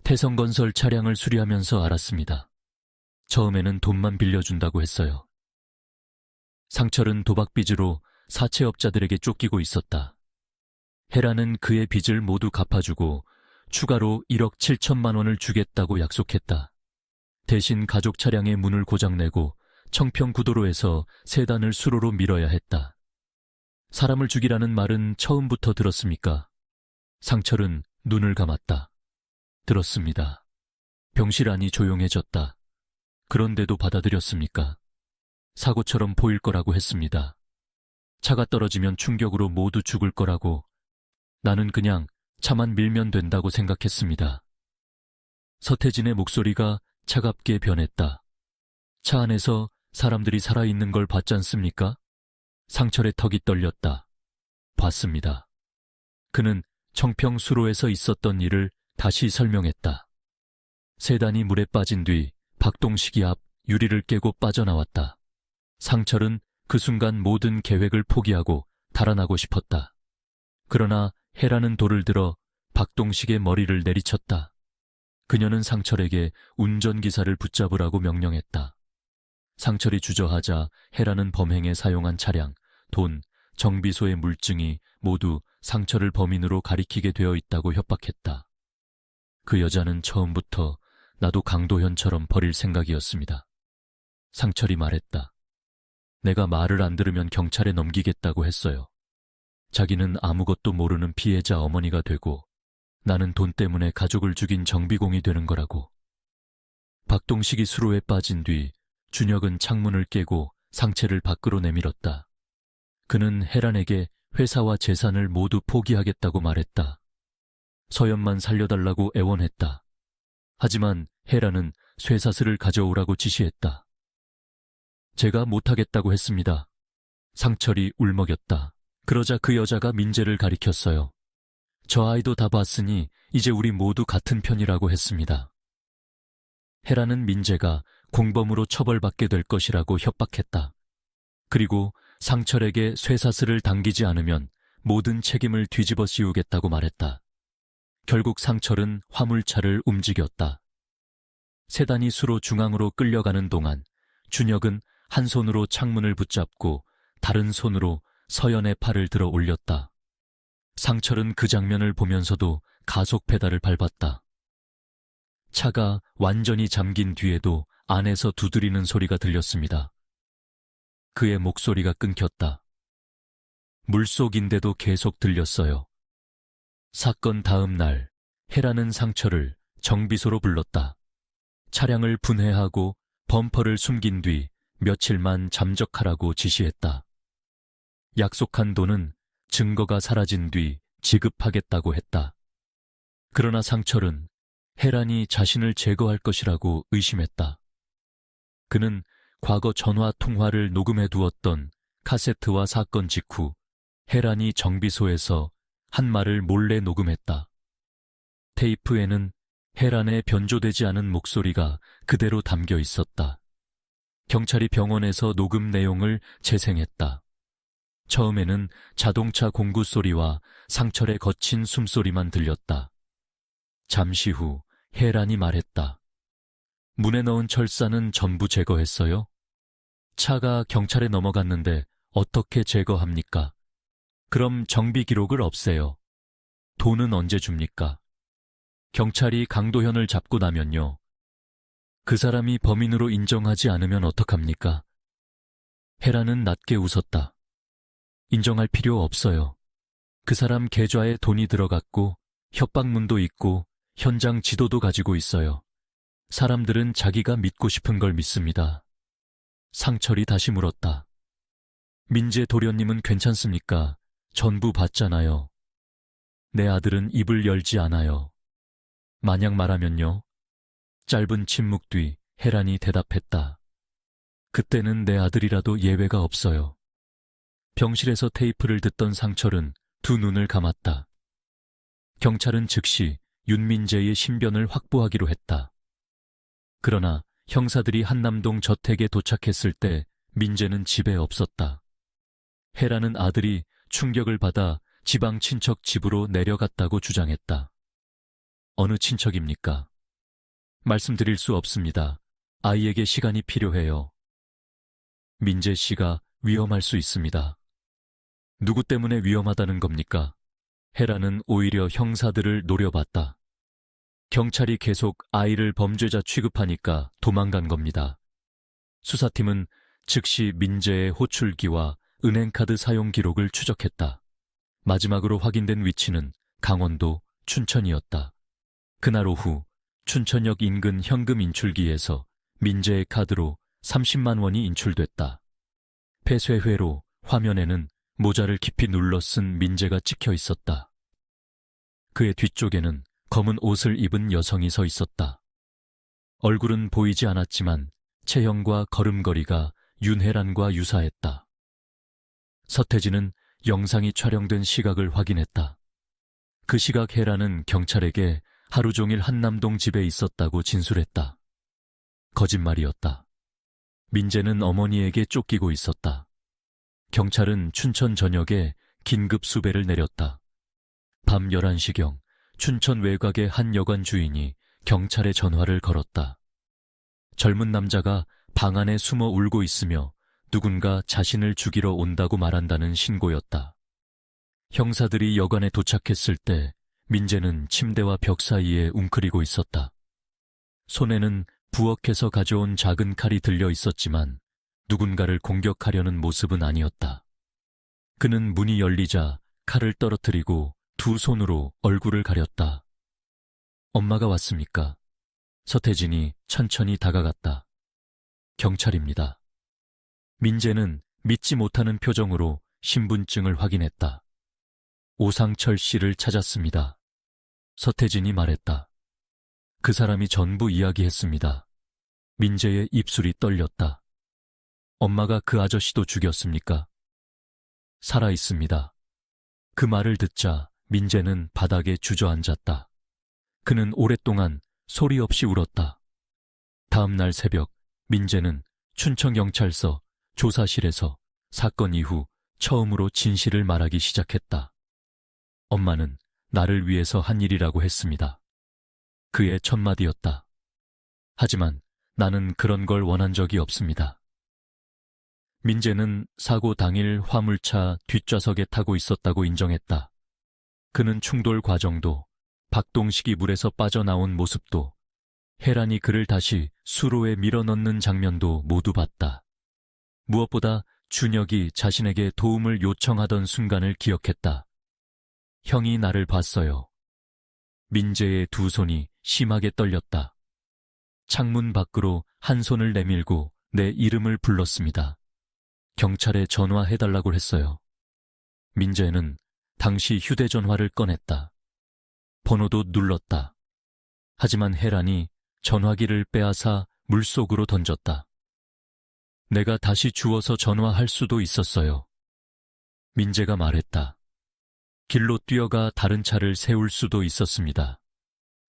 태성건설 차량을 수리하면서 알았습니다. 처음에는 돈만 빌려준다고 했어요. 상철은 도박빚으로 사채업자들에게 쫓기고 있었다. 혜란은 그의 빚을 모두 갚아주고 추가로 1억 7천만 원을 주겠다고 약속했다. 대신 가족 차량의 문을 고장내고 청평구도로에서 세단을 수로로 밀어야 했다. 사람을 죽이라는 말은 처음부터 들었습니까? 상철은 눈을 감았다. 들었습니다. 병실 안이 조용해졌다. 그런데도 받아들였습니까? 사고처럼 보일 거라고 했습니다. 차가 떨어지면 충격으로 모두 죽을 거라고. 나는 그냥 차만 밀면 된다고 생각했습니다. 서태진의 목소리가 차갑게 변했다. 차 안에서 사람들이 살아있는 걸 봤지 않습니까? 상철의 턱이 떨렸다. 봤습니다. 그는 청평수로에서 있었던 일을 다시 설명했다. 세단이 물에 빠진 뒤 박동식이 앞 유리를 깨고 빠져나왔다. 상철은 그 순간 모든 계획을 포기하고 달아나고 싶었다. 그러나 혜라는 돌을 들어 박동식의 머리를 내리쳤다. 그녀는 상철에게 운전기사를 붙잡으라고 명령했다. 상철이 주저하자 혜라는 범행에 사용한 차량, 돈, 정비소의 물증이 모두 상철을 범인으로 가리키게 되어 있다고 협박했다. 그 여자는 처음부터 나도 강도현처럼 버릴 생각이었습니다. 상철이 말했다. 내가 말을 안 들으면 경찰에 넘기겠다고 했어요. 자기는 아무것도 모르는 피해자 어머니가 되고 나는 돈 때문에 가족을 죽인 정비공이 되는 거라고. 박동식이 수로에 빠진 뒤 준혁은 창문을 깨고 상체를 밖으로 내밀었다. 그는 혜란에게 회사와 재산을 모두 포기하겠다고 말했다. 서연만 살려달라고 애원했다. 하지만 혜란은 쇠사슬을 가져오라고 지시했다. 제가 못하겠다고 했습니다. 상철이 울먹였다. 그러자 그 여자가 민재를 가리켰어요. 저 아이도 다 봤으니 이제 우리 모두 같은 편이라고 했습니다. 혜란은 민재가 공범으로 처벌받게 될 것이라고 협박했다. 그리고 상철에게 쇠사슬을 당기지 않으면 모든 책임을 뒤집어 씌우겠다고 말했다. 결국 상철은 화물차를 움직였다. 세단이 수로 중앙으로 끌려가는 동안 준혁은 한 손으로 창문을 붙잡고 다른 손으로 서연의 팔을 들어 올렸다. 상철은 그 장면을 보면서도 가속 페달을 밟았다. 차가 완전히 잠긴 뒤에도 안에서 두드리는 소리가 들렸습니다. 그의 목소리가 끊겼다. 물속인데도 계속 들렸어요. 사건 다음 날 혜라는 상철을 정비소로 불렀다. 차량을 분해하고 범퍼를 숨긴 뒤 며칠만 잠적하라고 지시했다. 약속한 돈은 증거가 사라진 뒤 지급하겠다고 했다. 그러나 상철은 혜란이 자신을 제거할 것이라고 의심했다. 그는 과거 전화 통화를 녹음해 두었던 카세트와 사건 직후 혜란이 정비소에서 한 말을 몰래 녹음했다. 테이프에는 혜란의 변조되지 않은 목소리가 그대로 담겨 있었다. 경찰이 병원에서 녹음 내용을 재생했다. 처음에는 자동차 공구 소리와 상철의 거친 숨소리만 들렸다. 잠시 후 혜란이 말했다. 문에 넣은 철사는 전부 제거했어요? 차가 경찰에 넘어갔는데 어떻게 제거합니까? 그럼 정비 기록을 없애요. 돈은 언제 줍니까? 경찰이 강도현을 잡고 나면요. 그 사람이 범인으로 인정하지 않으면 어떡합니까? 헤라는 낮게 웃었다. 인정할 필요 없어요. 그 사람 계좌에 돈이 들어갔고 협박문도 있고 현장 지도도 가지고 있어요. 사람들은 자기가 믿고 싶은 걸 믿습니다. 상철이 다시 물었다. 민재 도련님은 괜찮습니까? 전부 봤잖아요. 내 아들은 입을 열지 않아요. 만약 말하면요. 짧은 침묵 뒤 혜란이 대답했다. 그때는 내 아들이라도 예외가 없어요. 병실에서 테이프를 듣던 상철은 두 눈을 감았다. 경찰은 즉시 윤민재의 신변을 확보하기로 했다. 그러나 형사들이 한남동 저택에 도착했을 때 민재는 집에 없었다. 혜라는 아들이 충격을 받아 지방 친척 집으로 내려갔다고 주장했다. 어느 친척입니까? 말씀드릴 수 없습니다. 아이에게 시간이 필요해요. 민재 씨가 위험할 수 있습니다. 누구 때문에 위험하다는 겁니까? 혜라는 오히려 형사들을 노려봤다. 경찰이 계속 아이를 범죄자 취급하니까 도망간 겁니다. 수사팀은 즉시 민재의 호출기와 은행카드 사용 기록을 추적했다. 마지막으로 확인된 위치는 강원도 춘천이었다. 그날 오후 춘천역 인근 현금 인출기에서 민재의 카드로 30만 원이 인출됐다. 폐쇄회로 화면에는 모자를 깊이 눌러 쓴 민재가 찍혀 있었다. 그의 뒤쪽에는 검은 옷을 입은 여성이 서 있었다. 얼굴은 보이지 않았지만 체형과 걸음걸이가 윤혜란과 유사했다. 서태지는 영상이 촬영된 시각을 확인했다. 그 시각 혜란은 경찰에게 하루 종일 한남동 집에 있었다고 진술했다. 거짓말이었다. 민재는 어머니에게 쫓기고 있었다. 경찰은 춘천 전역에 긴급 수배를 내렸다. 밤 11시경 춘천 외곽의 한 여관 주인이 경찰에 전화를 걸었다. 젊은 남자가 방 안에 숨어 울고 있으며 누군가 자신을 죽이러 온다고 말한다는 신고였다. 형사들이 여관에 도착했을 때 민재는 침대와 벽 사이에 웅크리고 있었다. 손에는 부엌에서 가져온 작은 칼이 들려 있었지만 누군가를 공격하려는 모습은 아니었다. 그는 문이 열리자 칼을 떨어뜨리고 두 손으로 얼굴을 가렸다. 엄마가 왔습니까? 서태진이 천천히 다가갔다. 경찰입니다. 민재는 믿지 못하는 표정으로 신분증을 확인했다. 오상철 씨를 찾았습니다. 서태진이 말했다. 그 사람이 전부 이야기했습니다. 민재의 입술이 떨렸다. 엄마가 그 아저씨도 죽였습니까? 살아 있습니다. 그 말을 듣자 민재는 바닥에 주저앉았다. 그는 오랫동안 소리 없이 울었다. 다음 날 새벽 민재는 춘천경찰서 조사실에서 사건 이후 처음으로 진실을 말하기 시작했다. 엄마는 나를 위해서 한 일이라고 했습니다. 그의 첫마디였다. 하지만 나는 그런 걸 원한 적이 없습니다. 민재는 사고 당일 화물차 뒷좌석에 타고 있었다고 인정했다. 그는 충돌 과정도 박동식이 물에서 빠져나온 모습도 혜란이 그를 다시 수로에 밀어넣는 장면도 모두 봤다. 무엇보다 준혁이 자신에게 도움을 요청하던 순간을 기억했다. 형이 나를 봤어요. 민재의 두 손이 심하게 떨렸다. 창문 밖으로 한 손을 내밀고 내 이름을 불렀습니다. 경찰에 전화해달라고 했어요. 민재는 당시 휴대전화를 꺼냈다. 번호도 눌렀다. 하지만 혜란이 전화기를 빼앗아 물속으로 던졌다. 내가 다시 주워서 전화할 수도 있었어요. 민재가 말했다. 길로 뛰어가 다른 차를 세울 수도 있었습니다.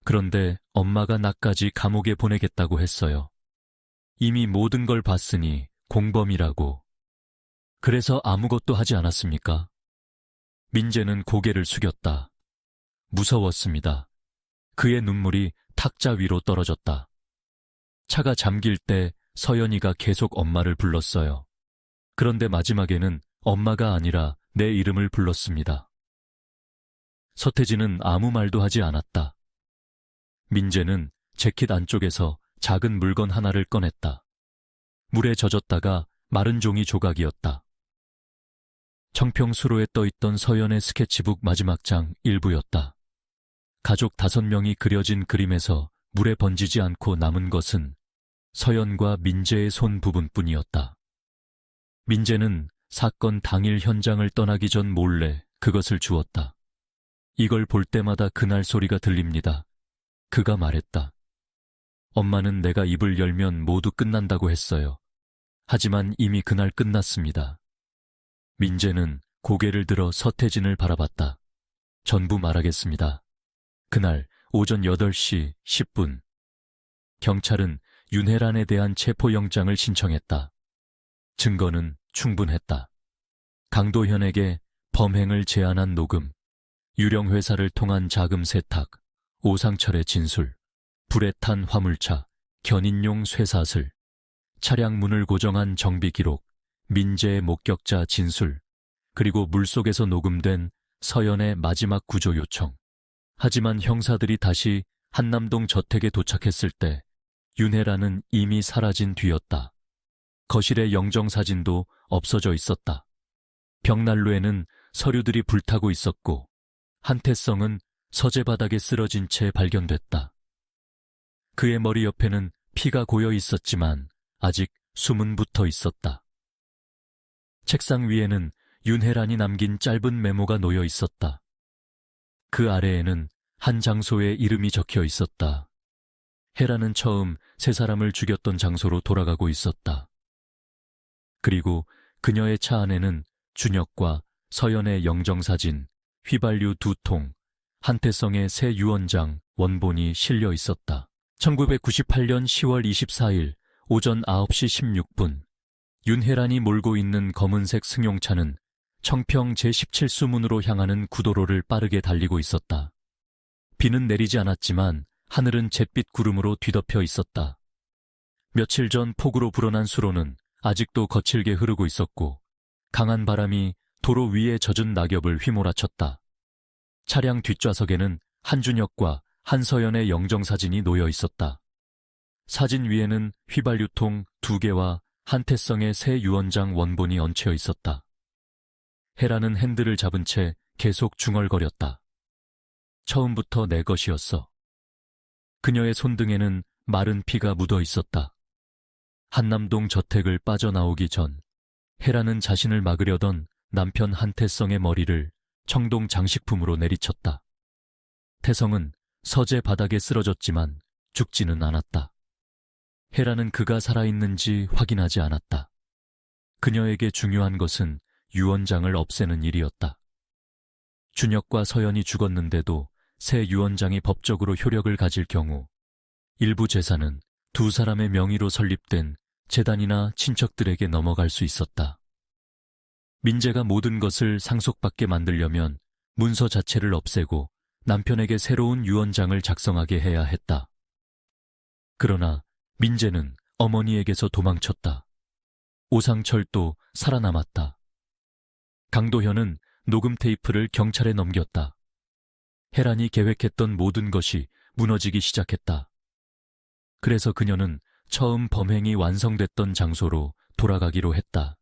그런데 엄마가 나까지 감옥에 보내겠다고 했어요. 이미 모든 걸 봤으니 공범이라고. 그래서 아무것도 하지 않았습니까? 민재는 고개를 숙였다. 무서웠습니다. 그의 눈물이 탁자 위로 떨어졌다. 차가 잠길 때 서연이가 계속 엄마를 불렀어요. 그런데 마지막에는 엄마가 아니라 내 이름을 불렀습니다. 서태진은 아무 말도 하지 않았다. 민재는 재킷 안쪽에서 작은 물건 하나를 꺼냈다. 물에 젖었다가 마른 종이 조각이었다. 청평수로에 떠있던 서연의 스케치북 마지막 장 일부였다. 가족 5명이 그려진 그림에서 물에 번지지 않고 남은 것은 서연과 민재의 손 부분뿐이었다. 민재는 사건 당일 현장을 떠나기 전 몰래 그것을 주었다. 이걸 볼 때마다 그날 소리가 들립니다. 그가 말했다. 엄마는 내가 입을 열면 모두 끝난다고 했어요. 하지만 이미 그날 끝났습니다. 민재는 고개를 들어 서태진을 바라봤다. 전부 말하겠습니다. 그날 오전 8시 10분. 경찰은 윤혜란에 대한 체포영장을 신청했다. 증거는 충분했다. 강도현에게 범행을 제안한 녹음, 유령회사를 통한 자금 세탁, 오상철의 진술, 불에 탄 화물차, 견인용 쇠사슬, 차량 문을 고정한 정비 기록, 민재의 목격자 진술, 그리고 물속에서 녹음된 서연의 마지막 구조 요청. 하지만 형사들이 다시 한남동 저택에 도착했을 때 윤혜란은 이미 사라진 뒤였다. 거실의 영정사진도 없어져 있었다. 벽난로에는 서류들이 불타고 있었고 한태성은 서재 바닥에 쓰러진 채 발견됐다. 그의 머리 옆에는 피가 고여 있었지만 아직 숨은 붙어 있었다. 책상 위에는 윤혜란이 남긴 짧은 메모가 놓여 있었다. 그 아래에는 한 장소에 이름이 적혀 있었다. 혜란은 처음 3사람을 죽였던 장소로 돌아가고 있었다. 그리고 그녀의 차 안에는 준혁과 서연의 영정사진, 휘발유 2통, 한태성의 새 유언장 원본이 실려 있었다. 1998년 10월 24일 오전 9시 16분 윤혜란이 몰고 있는 검은색 승용차는 청평 제17수문으로 향하는 구도로를 빠르게 달리고 있었다. 비는 내리지 않았지만 하늘은 잿빛 구름으로 뒤덮여 있었다. 며칠 전 폭우로 불어난 수로는 아직도 거칠게 흐르고 있었고 강한 바람이 도로 위에 젖은 낙엽을 휘몰아쳤다. 차량 뒷좌석에는 한준혁과 한서연의 영정사진이 놓여 있었다. 사진 위에는 휘발유통 2개와 한태성의 새 유언장 원본이 얹혀 있었다. 혜란은 핸들을 잡은 채 계속 중얼거렸다. 처음부터 내 것이었어. 그녀의 손등에는 마른 피가 묻어 있었다. 한남동 저택을 빠져나오기 전 혜란은 자신을 막으려던 남편 한태성의 머리를 청동 장식품으로 내리쳤다. 태성은 서재 바닥에 쓰러졌지만 죽지는 않았다. 혜란은 그가 살아있는지 확인하지 않았다. 그녀에게 중요한 것은 유언장을 없애는 일이었다. 준혁과 서연이 죽었는데도 새 유언장이 법적으로 효력을 가질 경우 일부 재산은 2사람의 명의로 설립된 재단이나 친척들에게 넘어갈 수 있었다. 민재가 모든 것을 상속받게 만들려면 문서 자체를 없애고 남편에게 새로운 유언장을 작성하게 해야 했다. 그러나 민재는 어머니에게서 도망쳤다. 오상철도 살아남았다. 강도현은 녹음 테이프를 경찰에 넘겼다. 혜란이 계획했던 모든 것이 무너지기 시작했다. 그래서 그녀는 처음 범행이 완성됐던 장소로 돌아가기로 했다.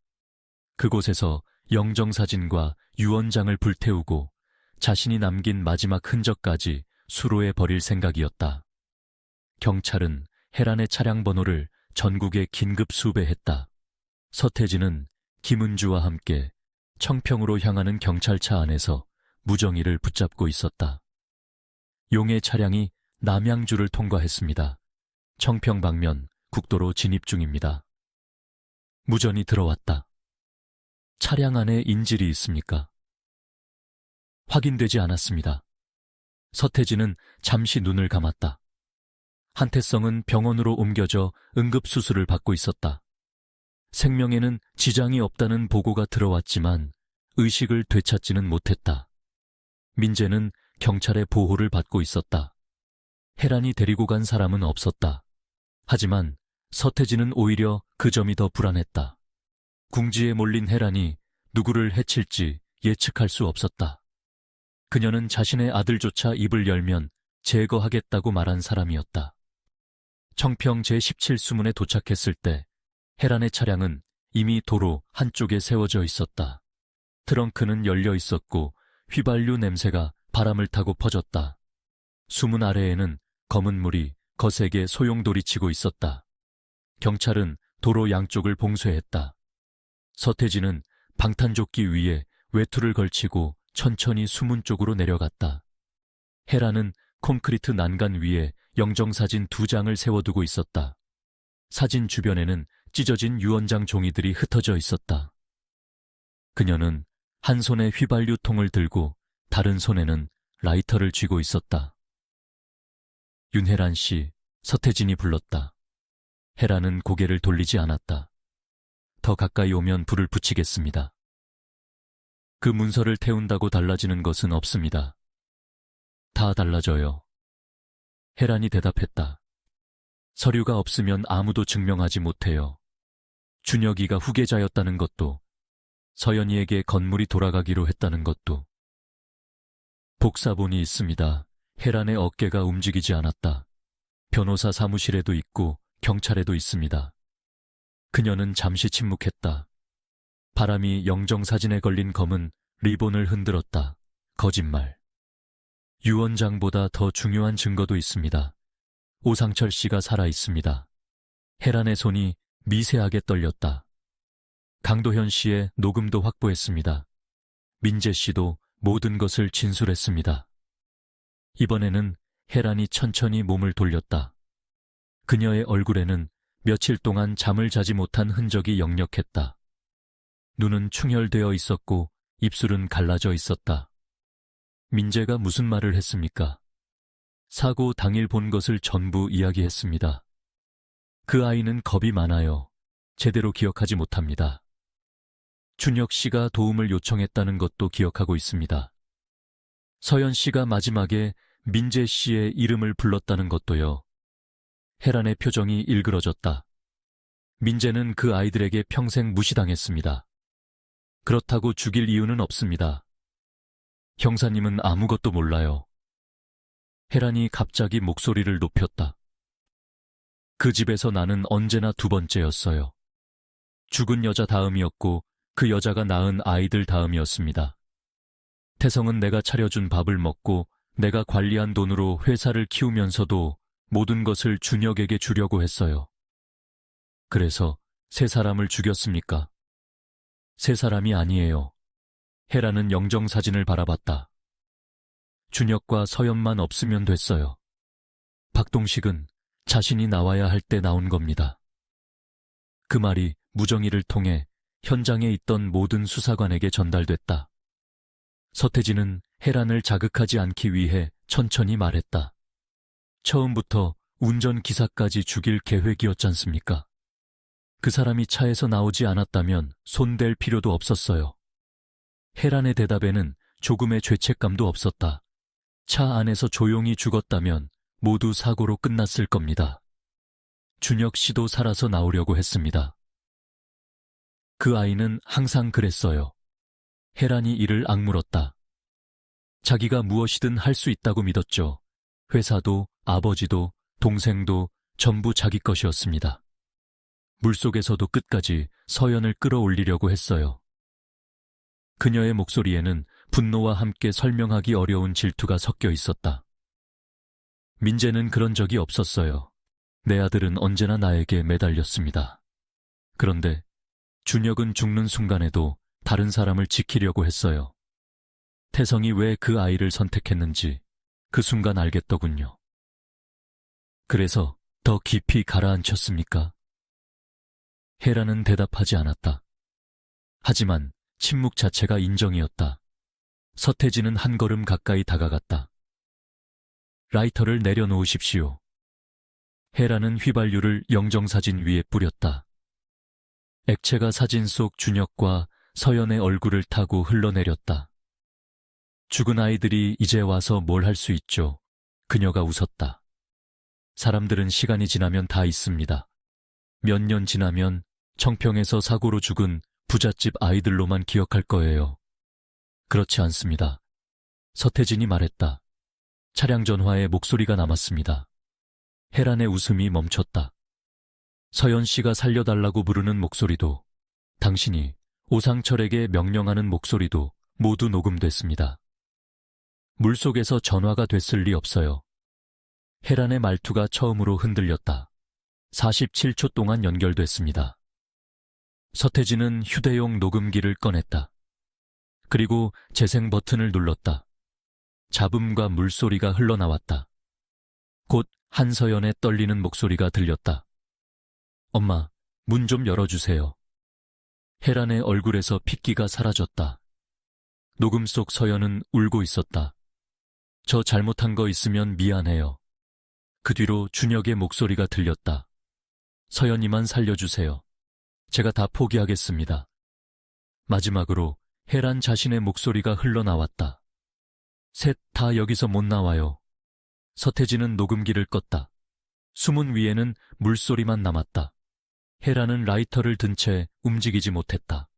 그곳에서 영정사진과 유언장을 불태우고 자신이 남긴 마지막 흔적까지 수로에 버릴 생각이었다. 경찰은 혜란의 차량 번호를 전국에 긴급 수배했다. 서태진은 김은주와 함께 청평으로 향하는 경찰차 안에서 무정이를 붙잡고 있었다. 용의 차량이 남양주를 통과했습니다. 청평 방면 국도로 진입 중입니다. 무전이 들어왔다. 차량 안에 인질이 있습니까? 확인되지 않았습니다. 서태진은 잠시 눈을 감았다. 한태성은 병원으로 옮겨져 응급수술을 받고 있었다. 생명에는 지장이 없다는 보고가 들어왔지만 의식을 되찾지는 못했다. 민재는 경찰의 보호를 받고 있었다. 혜란이 데리고 간 사람은 없었다. 하지만 서태진은 오히려 그 점이 더 불안했다. 궁지에 몰린 혜란이 누구를 해칠지 예측할 수 없었다. 그녀는 자신의 아들조차 입을 열면 제거하겠다고 말한 사람이었다. 청평 제17수문에 도착했을 때 혜란의 차량은 이미 도로 한쪽에 세워져 있었다. 트렁크는 열려 있었고 휘발유 냄새가 바람을 타고 퍼졌다. 수문 아래에는 검은 물이 거세게 소용돌이치고 있었다. 경찰은 도로 양쪽을 봉쇄했다. 서태지는 방탄조끼 위에 외투를 걸치고 천천히 수문 쪽으로 내려갔다. 혜란은 콘크리트 난간 위에 영정사진 2장을 세워두고 있었다. 사진 주변에는 찢어진 유언장 종이들이 흩어져 있었다. 그녀는 한 손에 휘발유통을 들고 다른 손에는 라이터를 쥐고 있었다. 윤혜란 씨, 서태진이 불렀다. 혜란은 고개를 돌리지 않았다. 더 가까이 오면 불을 붙이겠습니다. 그 문서를 태운다고 달라지는 것은 없습니다. 다 달라져요. 혜란이 대답했다. 서류가 없으면 아무도 증명하지 못해요. 준혁이가 후계자였다는 것도, 서연이에게 건물이 돌아가기로 했다는 것도. 복사본이 있습니다. 혜란의 어깨가 움직이지 않았다. 변호사 사무실에도 있고 경찰에도 있습니다. 그녀는 잠시 침묵했다. 바람이 영정사진에 걸린 검은 리본을 흔들었다. 거짓말. 유언장보다 더 중요한 증거도 있습니다. 오상철 씨가 살아 있습니다. 혜란의 손이 미세하게 떨렸다. 강도현 씨의 녹음도 확보했습니다. 민재 씨도 모든 것을 진술했습니다. 이번에는 혜란이 천천히 몸을 돌렸다. 그녀의 얼굴에는 며칠 동안 잠을 자지 못한 흔적이 역력했다. 눈은 충혈되어 있었고 입술은 갈라져 있었다. 민재가 무슨 말을 했습니까? 사고 당일 본 것을 전부 이야기했습니다. 그 아이는 겁이 많아요. 제대로 기억하지 못합니다. 준혁 씨가 도움을 요청했다는 것도 기억하고 있습니다. 서연 씨가 마지막에 민재 씨의 이름을 불렀다는 것도요. 혜란의 표정이 일그러졌다. 민재는 그 아이들에게 평생 무시당했습니다. 그렇다고 죽일 이유는 없습니다. 형사님은 아무것도 몰라요. 혜란이 갑자기 목소리를 높였다. 그 집에서 나는 언제나 2번째였어요. 죽은 여자 다음이었고 그 여자가 낳은 아이들 다음이었습니다. 태성은 내가 차려준 밥을 먹고 내가 관리한 돈으로 회사를 키우면서도 모든 것을 준혁에게 주려고 했어요. 그래서 3사람을 죽였습니까? 3사람이 아니에요. 혜란은 영정사진을 바라봤다. 준혁과 서연만 없으면 됐어요. 박동식은 자신이 나와야 할 때 나온 겁니다. 그 말이 무정의를 통해 현장에 있던 모든 수사관에게 전달됐다. 서태지는 혜란을 자극하지 않기 위해 천천히 말했다. 처음부터 운전기사까지 죽일 계획이었잖습니까? 그 사람이 차에서 나오지 않았다면 손댈 필요도 없었어요. 혜란의 대답에는 조금의 죄책감도 없었다. 차 안에서 조용히 죽었다면 모두 사고로 끝났을 겁니다. 준혁 씨도 살아서 나오려고 했습니다. 그 아이는 항상 그랬어요. 혜란이 이를 악물었다. 자기가 무엇이든 할 수 있다고 믿었죠. 회사도 아버지도 동생도 전부 자기 것이었습니다. 물속에서도 끝까지 서연을 끌어올리려고 했어요. 그녀의 목소리에는 분노와 함께 설명하기 어려운 질투가 섞여 있었다. 민재는 그런 적이 없었어요. 내 아들은 언제나 나에게 매달렸습니다. 그런데 준혁은 죽는 순간에도 다른 사람을 지키려고 했어요. 태성이 왜 그 아이를 선택했는지 그 순간 알겠더군요. 그래서 더 깊이 가라앉혔습니까? 혜란은 대답하지 않았다. 하지만 침묵 자체가 인정이었다. 서태지는 한 걸음 가까이 다가갔다. 라이터를 내려놓으십시오. 혜란은 휘발유를 영정사진 위에 뿌렸다. 액체가 사진 속 준혁과 서연의 얼굴을 타고 흘러내렸다. 죽은 아이들이 이제 와서 뭘 할 수 있죠. 그녀가 웃었다. 사람들은 시간이 지나면 다 있습니다. 몇 년 지나면 청평에서 사고로 죽은 부잣집 아이들로만 기억할 거예요. 그렇지 않습니다. 서태진이 말했다. 차량 전화에 목소리가 남았습니다. 혜란의 웃음이 멈췄다. 서연 씨가 살려달라고 부르는 목소리도, 당신이 오상철에게 명령하는 목소리도 모두 녹음됐습니다. 물속에서 전화가 됐을 리 없어요. 혜란의 말투가 처음으로 흔들렸다. 47초 동안 연결됐습니다. 서태지는 휴대용 녹음기를 꺼냈다. 그리고 재생 버튼을 눌렀다. 잡음과 물소리가 흘러나왔다. 곧 한서연의 떨리는 목소리가 들렸다. 엄마, 문 좀 열어주세요. 혜란의 얼굴에서 핏기가 사라졌다. 녹음 속 서연은 울고 있었다. 저 잘못한 거 있으면 미안해요. 그 뒤로 준혁의 목소리가 들렸다. 서연이만 살려주세요. 제가 다 포기하겠습니다. 마지막으로 혜란 자신의 목소리가 흘러나왔다. 셋 다 여기서 못 나와요. 서태지는 녹음기를 껐다. 수문 위에는 물소리만 남았다. 혜란은 라이터를 든 채 움직이지 못했다.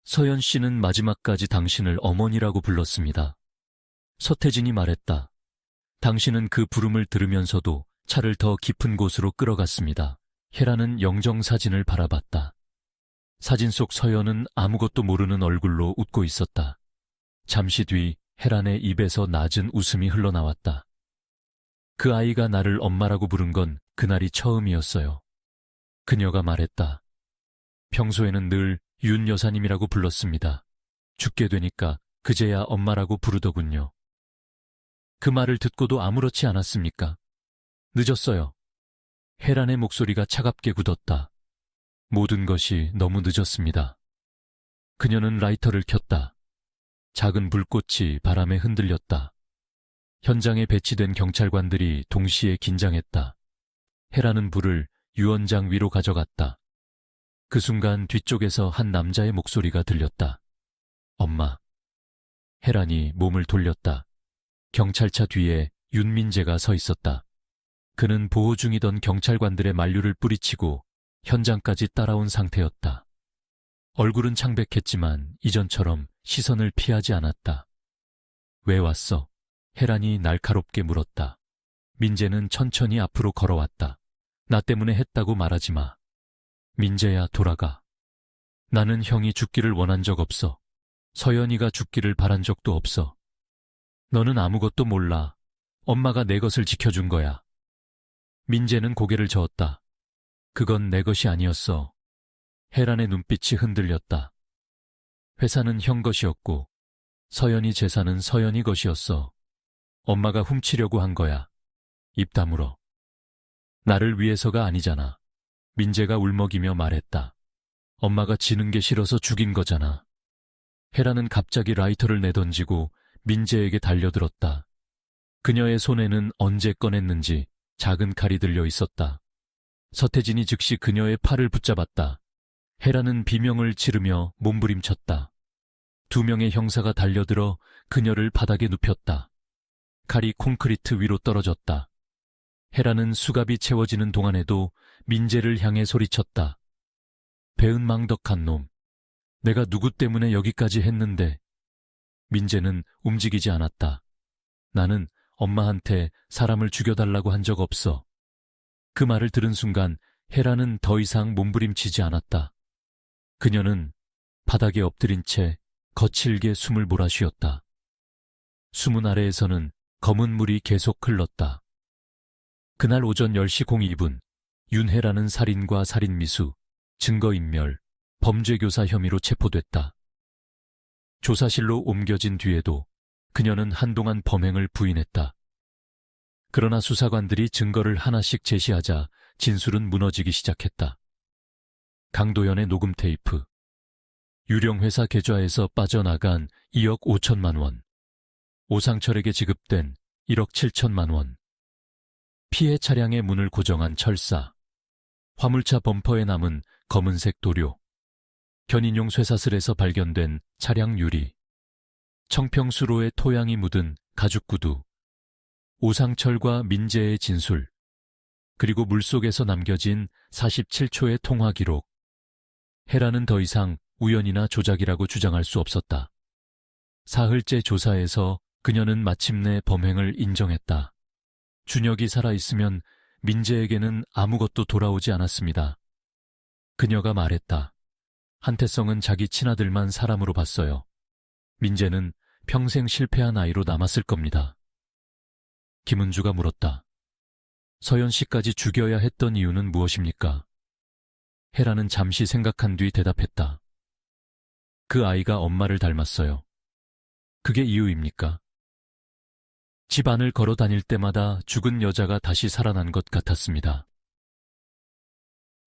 서연 씨는 마지막까지 당신을 어머니라고 불렀습니다. 서태진이 말했다. 당신은 그 부름을 들으면서도 차를 더 깊은 곳으로 끌어갔습니다. 혜란은 영정사진을 바라봤다. 사진 속 서연은 아무것도 모르는 얼굴로 웃고 있었다. 잠시 뒤 혜란의 입에서 낮은 웃음이 흘러나왔다. 그 아이가 나를 엄마라고 부른 건 그날이 처음이었어요. 그녀가 말했다. 평소에는 늘 윤 여사님이라고 불렀습니다. 죽게 되니까 그제야 엄마라고 부르더군요. 그 말을 듣고도 아무렇지 않았습니까? 늦었어요. 혜란의 목소리가 차갑게 굳었다. 모든 것이 너무 늦었습니다. 그녀는 라이터를 켰다. 작은 불꽃이 바람에 흔들렸다. 현장에 배치된 경찰관들이 동시에 긴장했다. 혜란은 불을 유언장 위로 가져갔다. 그 순간 뒤쪽에서 한 남자의 목소리가 들렸다. 엄마. 혜란이 몸을 돌렸다. 경찰차 뒤에 윤민재가 서 있었다. 그는 보호 중이던 경찰관들의 만류를 뿌리치고 현장까지 따라온 상태였다. 얼굴은 창백했지만 이전처럼 시선을 피하지 않았다. 왜 왔어? 혜란이 날카롭게 물었다. 민재는 천천히 앞으로 걸어왔다. 나 때문에 했다고 말하지 마. 민재야, 돌아가. 나는 형이 죽기를 원한 적 없어. 서연이가 죽기를 바란 적도 없어. 너는 아무것도 몰라. 엄마가 내 것을 지켜준 거야. 민재는 고개를 저었다. 그건 내 것이 아니었어. 혜란의 눈빛이 흔들렸다. 회사는 형 것이었고 서연이 재산은 서연이 것이었어. 엄마가 훔치려고 한 거야. 입 다물어. 나를 위해서가 아니잖아. 민재가 울먹이며 말했다. 엄마가 지는 게 싫어서 죽인 거잖아. 혜란은 갑자기 라이터를 내던지고 민재에게 달려들었다. 그녀의 손에는 언제 꺼냈는지 작은 칼이 들려 있었다. 서태진이 즉시 그녀의 팔을 붙잡았다. 혜란은 비명을 지르며 몸부림쳤다. 두 명의 형사가 달려들어 그녀를 바닥에 눕혔다. 칼이 콘크리트 위로 떨어졌다. 혜란은 수갑이 채워지는 동안에도 민재를 향해 소리쳤다. 배은망덕한 놈. 내가 누구 때문에 여기까지 했는데. 민재는 움직이지 않았다. 나는 엄마한테 사람을 죽여달라고 한 적 없어. 그 말을 들은 순간 혜란은 더 이상 몸부림치지 않았다. 그녀는 바닥에 엎드린 채 거칠게 숨을 몰아쉬었다. 수문 아래에서는 검은 물이 계속 흘렀다. 그날 오전 10시 02분 윤혜라는 살인과 살인미수, 증거인멸, 범죄교사 혐의로 체포됐다. 조사실로 옮겨진 뒤에도 그녀는 한동안 범행을 부인했다. 그러나 수사관들이 증거를 하나씩 제시하자 진술은 무너지기 시작했다. 강도연의 녹음 테이프, 유령회사 계좌에서 빠져나간 2억 5천만 원, 오상철에게 지급된 1억 7천만 원, 피해 차량의 문을 고정한 철사, 화물차 범퍼에 남은 검은색 도료, 견인용 쇠사슬에서 발견된 차량 유리, 청평수로에 토양이 묻은 가죽 구두, 오상철과 민재의 진술, 그리고 물속에서 남겨진 47초의 통화 기록. 혜란은 더 이상 우연이나 조작이라고 주장할 수 없었다. 사흘째 조사에서 그녀는 마침내 범행을 인정했다. 준혁이 살아있으면 민재에게는 아무것도 돌아오지 않았습니다. 그녀가 말했다. 한태성은 자기 친아들만 사람으로 봤어요. 민재는 평생 실패한 아이로 남았을 겁니다. 김은주가 물었다. 서연 씨까지 죽여야 했던 이유는 무엇입니까? 혜라는 잠시 생각한 뒤 대답했다. 그 아이가 엄마를 닮았어요. 그게 이유입니까? 집 안을 걸어 다닐 때마다 죽은 여자가 다시 살아난 것 같았습니다.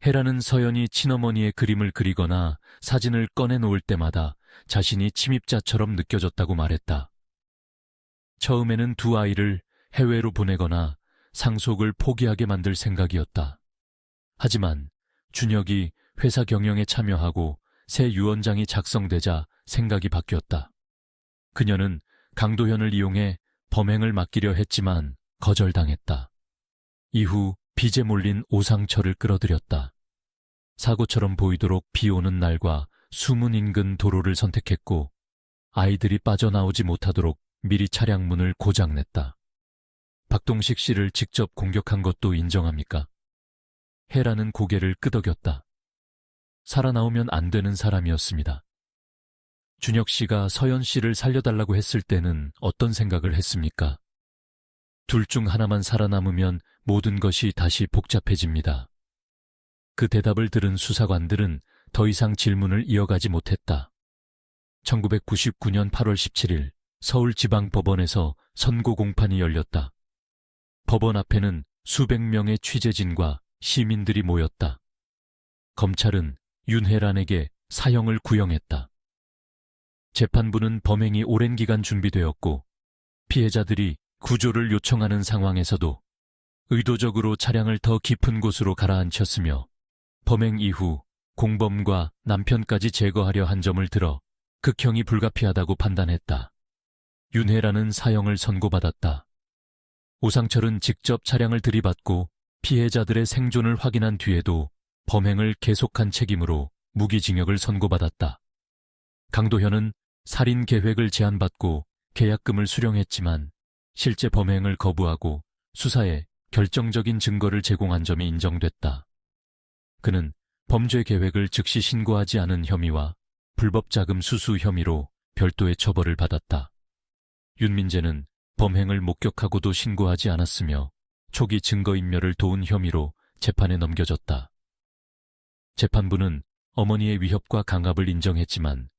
혜라는 서연이 친어머니의 그림을 그리거나 사진을 꺼내놓을 때마다 자신이 침입자처럼 느껴졌다고 말했다. 처음에는 두 아이를 해외로 보내거나 상속을 포기하게 만들 생각이었다. 하지만 준혁이 회사 경영에 참여하고 새 유언장이 작성되자 생각이 바뀌었다. 그녀는 강도현을 이용해 범행을 맡기려 했지만 거절당했다. 이후 빚에 몰린 오상철을 끌어들였다. 사고처럼 보이도록 비 오는 날과 수문 인근 도로를 선택했고 아이들이 빠져나오지 못하도록 미리 차량 문을 고장냈다. 박동식 씨를 직접 공격한 것도 인정합니까? 혜라는 고개를 끄덕였다. 살아나오면 안 되는 사람이었습니다. 준혁 씨가 서연 씨를 살려달라고 했을 때는 어떤 생각을 했습니까? 둘 중 하나만 살아남으면 모든 것이 다시 복잡해집니다. 그 대답을 들은 수사관들은 더 이상 질문을 이어가지 못했다. 1999년 8월 17일 서울지방법원에서 선고 공판이 열렸다. 법원 앞에는 수백 명의 취재진과 시민들이 모였다. 검찰은 윤혜란에게 사형을 구형했다. 재판부는 범행이 오랜 기간 준비되었고 피해자들이 구조를 요청하는 상황에서도 의도적으로 차량을 더 깊은 곳으로 가라앉혔으며 범행 이후 공범과 남편까지 제거하려 한 점을 들어 극형이 불가피하다고 판단했다. 윤혜란은 사형을 선고받았다. 오상철은 직접 차량을 들이받고 피해자들의 생존을 확인한 뒤에도 범행을 계속한 책임으로 무기징역을 선고받았다. 강도현은 살인 계획을 제안받고 계약금을 수령했지만 실제 범행을 거부하고 수사에 결정적인 증거를 제공한 점이 인정됐다. 그는 범죄 계획을 즉시 신고하지 않은 혐의와 불법 자금 수수 혐의로 별도의 처벌을 받았다. 윤민재는 범행을 목격하고도 신고하지 않았으며 초기 증거인멸을 도운 혐의로 재판에 넘겨졌다. 재판부는 어머니의 위협과 강압을 인정했지만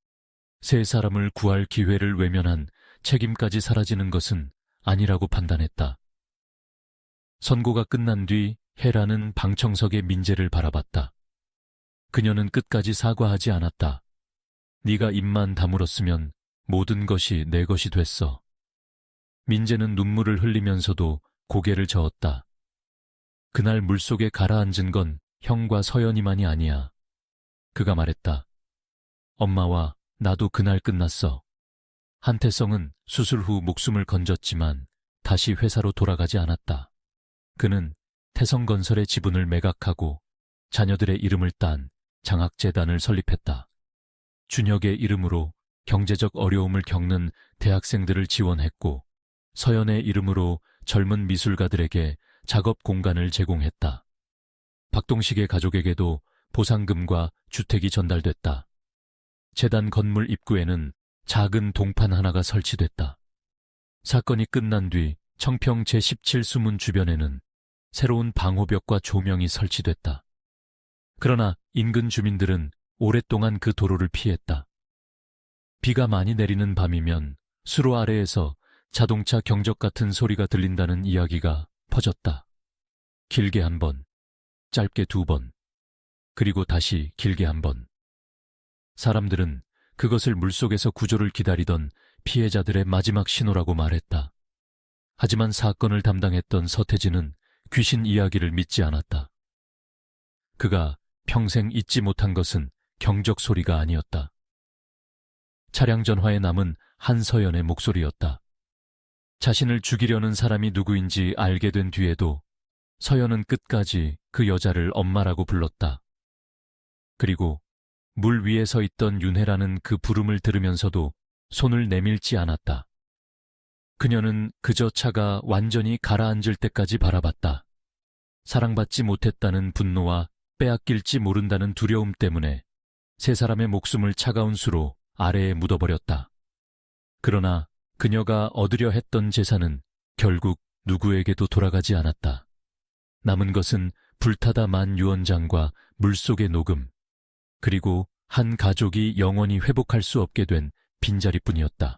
세 사람을 구할 기회를 외면한 책임까지 사라지는 것은 아니라고 판단했다. 선고가 끝난 뒤 혜라는 방청석의 민재를 바라봤다. 그녀는 끝까지 사과하지 않았다. 네가 입만 다물었으면 모든 것이 내 것이 됐어. 민재는 눈물을 흘리면서도 고개를 저었다. 그날 물속에 가라앉은 건 형과 서연이만이 아니야. 그가 말했다. 엄마와 나도 그날 끝났어. 한태성은 수술 후 목숨을 건졌지만 다시 회사로 돌아가지 않았다. 그는 태성건설의 지분을 매각하고 자녀들의 이름을 딴 장학재단을 설립했다. 준혁의 이름으로 경제적 어려움을 겪는 대학생들을 지원했고 서연의 이름으로 젊은 미술가들에게 작업 공간을 제공했다. 박동식의 가족에게도 보상금과 주택이 전달됐다. 재단 건물 입구에는 작은 동판 하나가 설치됐다. 사건이 끝난 뒤 청평 제17수문 주변에는 새로운 방호벽과 조명이 설치됐다. 그러나 인근 주민들은 오랫동안 그 도로를 피했다. 비가 많이 내리는 밤이면 수로 아래에서 자동차 경적 같은 소리가 들린다는 이야기가 퍼졌다. 길게 한 번, 짧게 두 번, 그리고 다시 길게 한 번. 사람들은 그것을 물속에서 구조를 기다리던 피해자들의 마지막 신호라고 말했다. 하지만 사건을 담당했던 서태지는 귀신 이야기를 믿지 않았다. 그가 평생 잊지 못한 것은 경적 소리가 아니었다. 차량 전화에 남은 한서연의 목소리였다. 자신을 죽이려는 사람이 누구인지 알게 된 뒤에도 서연은 끝까지 그 여자를 엄마라고 불렀다. 그리고 물 위에 서 있던 윤혜라는 그 부름을 들으면서도 손을 내밀지 않았다. 그녀는 그저 차가 완전히 가라앉을 때까지 바라봤다. 사랑받지 못했다는 분노와 빼앗길지 모른다는 두려움 때문에 세 사람의 목숨을 차가운 수로 아래에 묻어버렸다. 그러나 그녀가 얻으려 했던 재산은 결국 누구에게도 돌아가지 않았다. 남은 것은 불타다 만 유언장과 물속의 녹음, 그리고 한 가족이 영원히 회복할 수 없게 된 빈자리뿐이었다.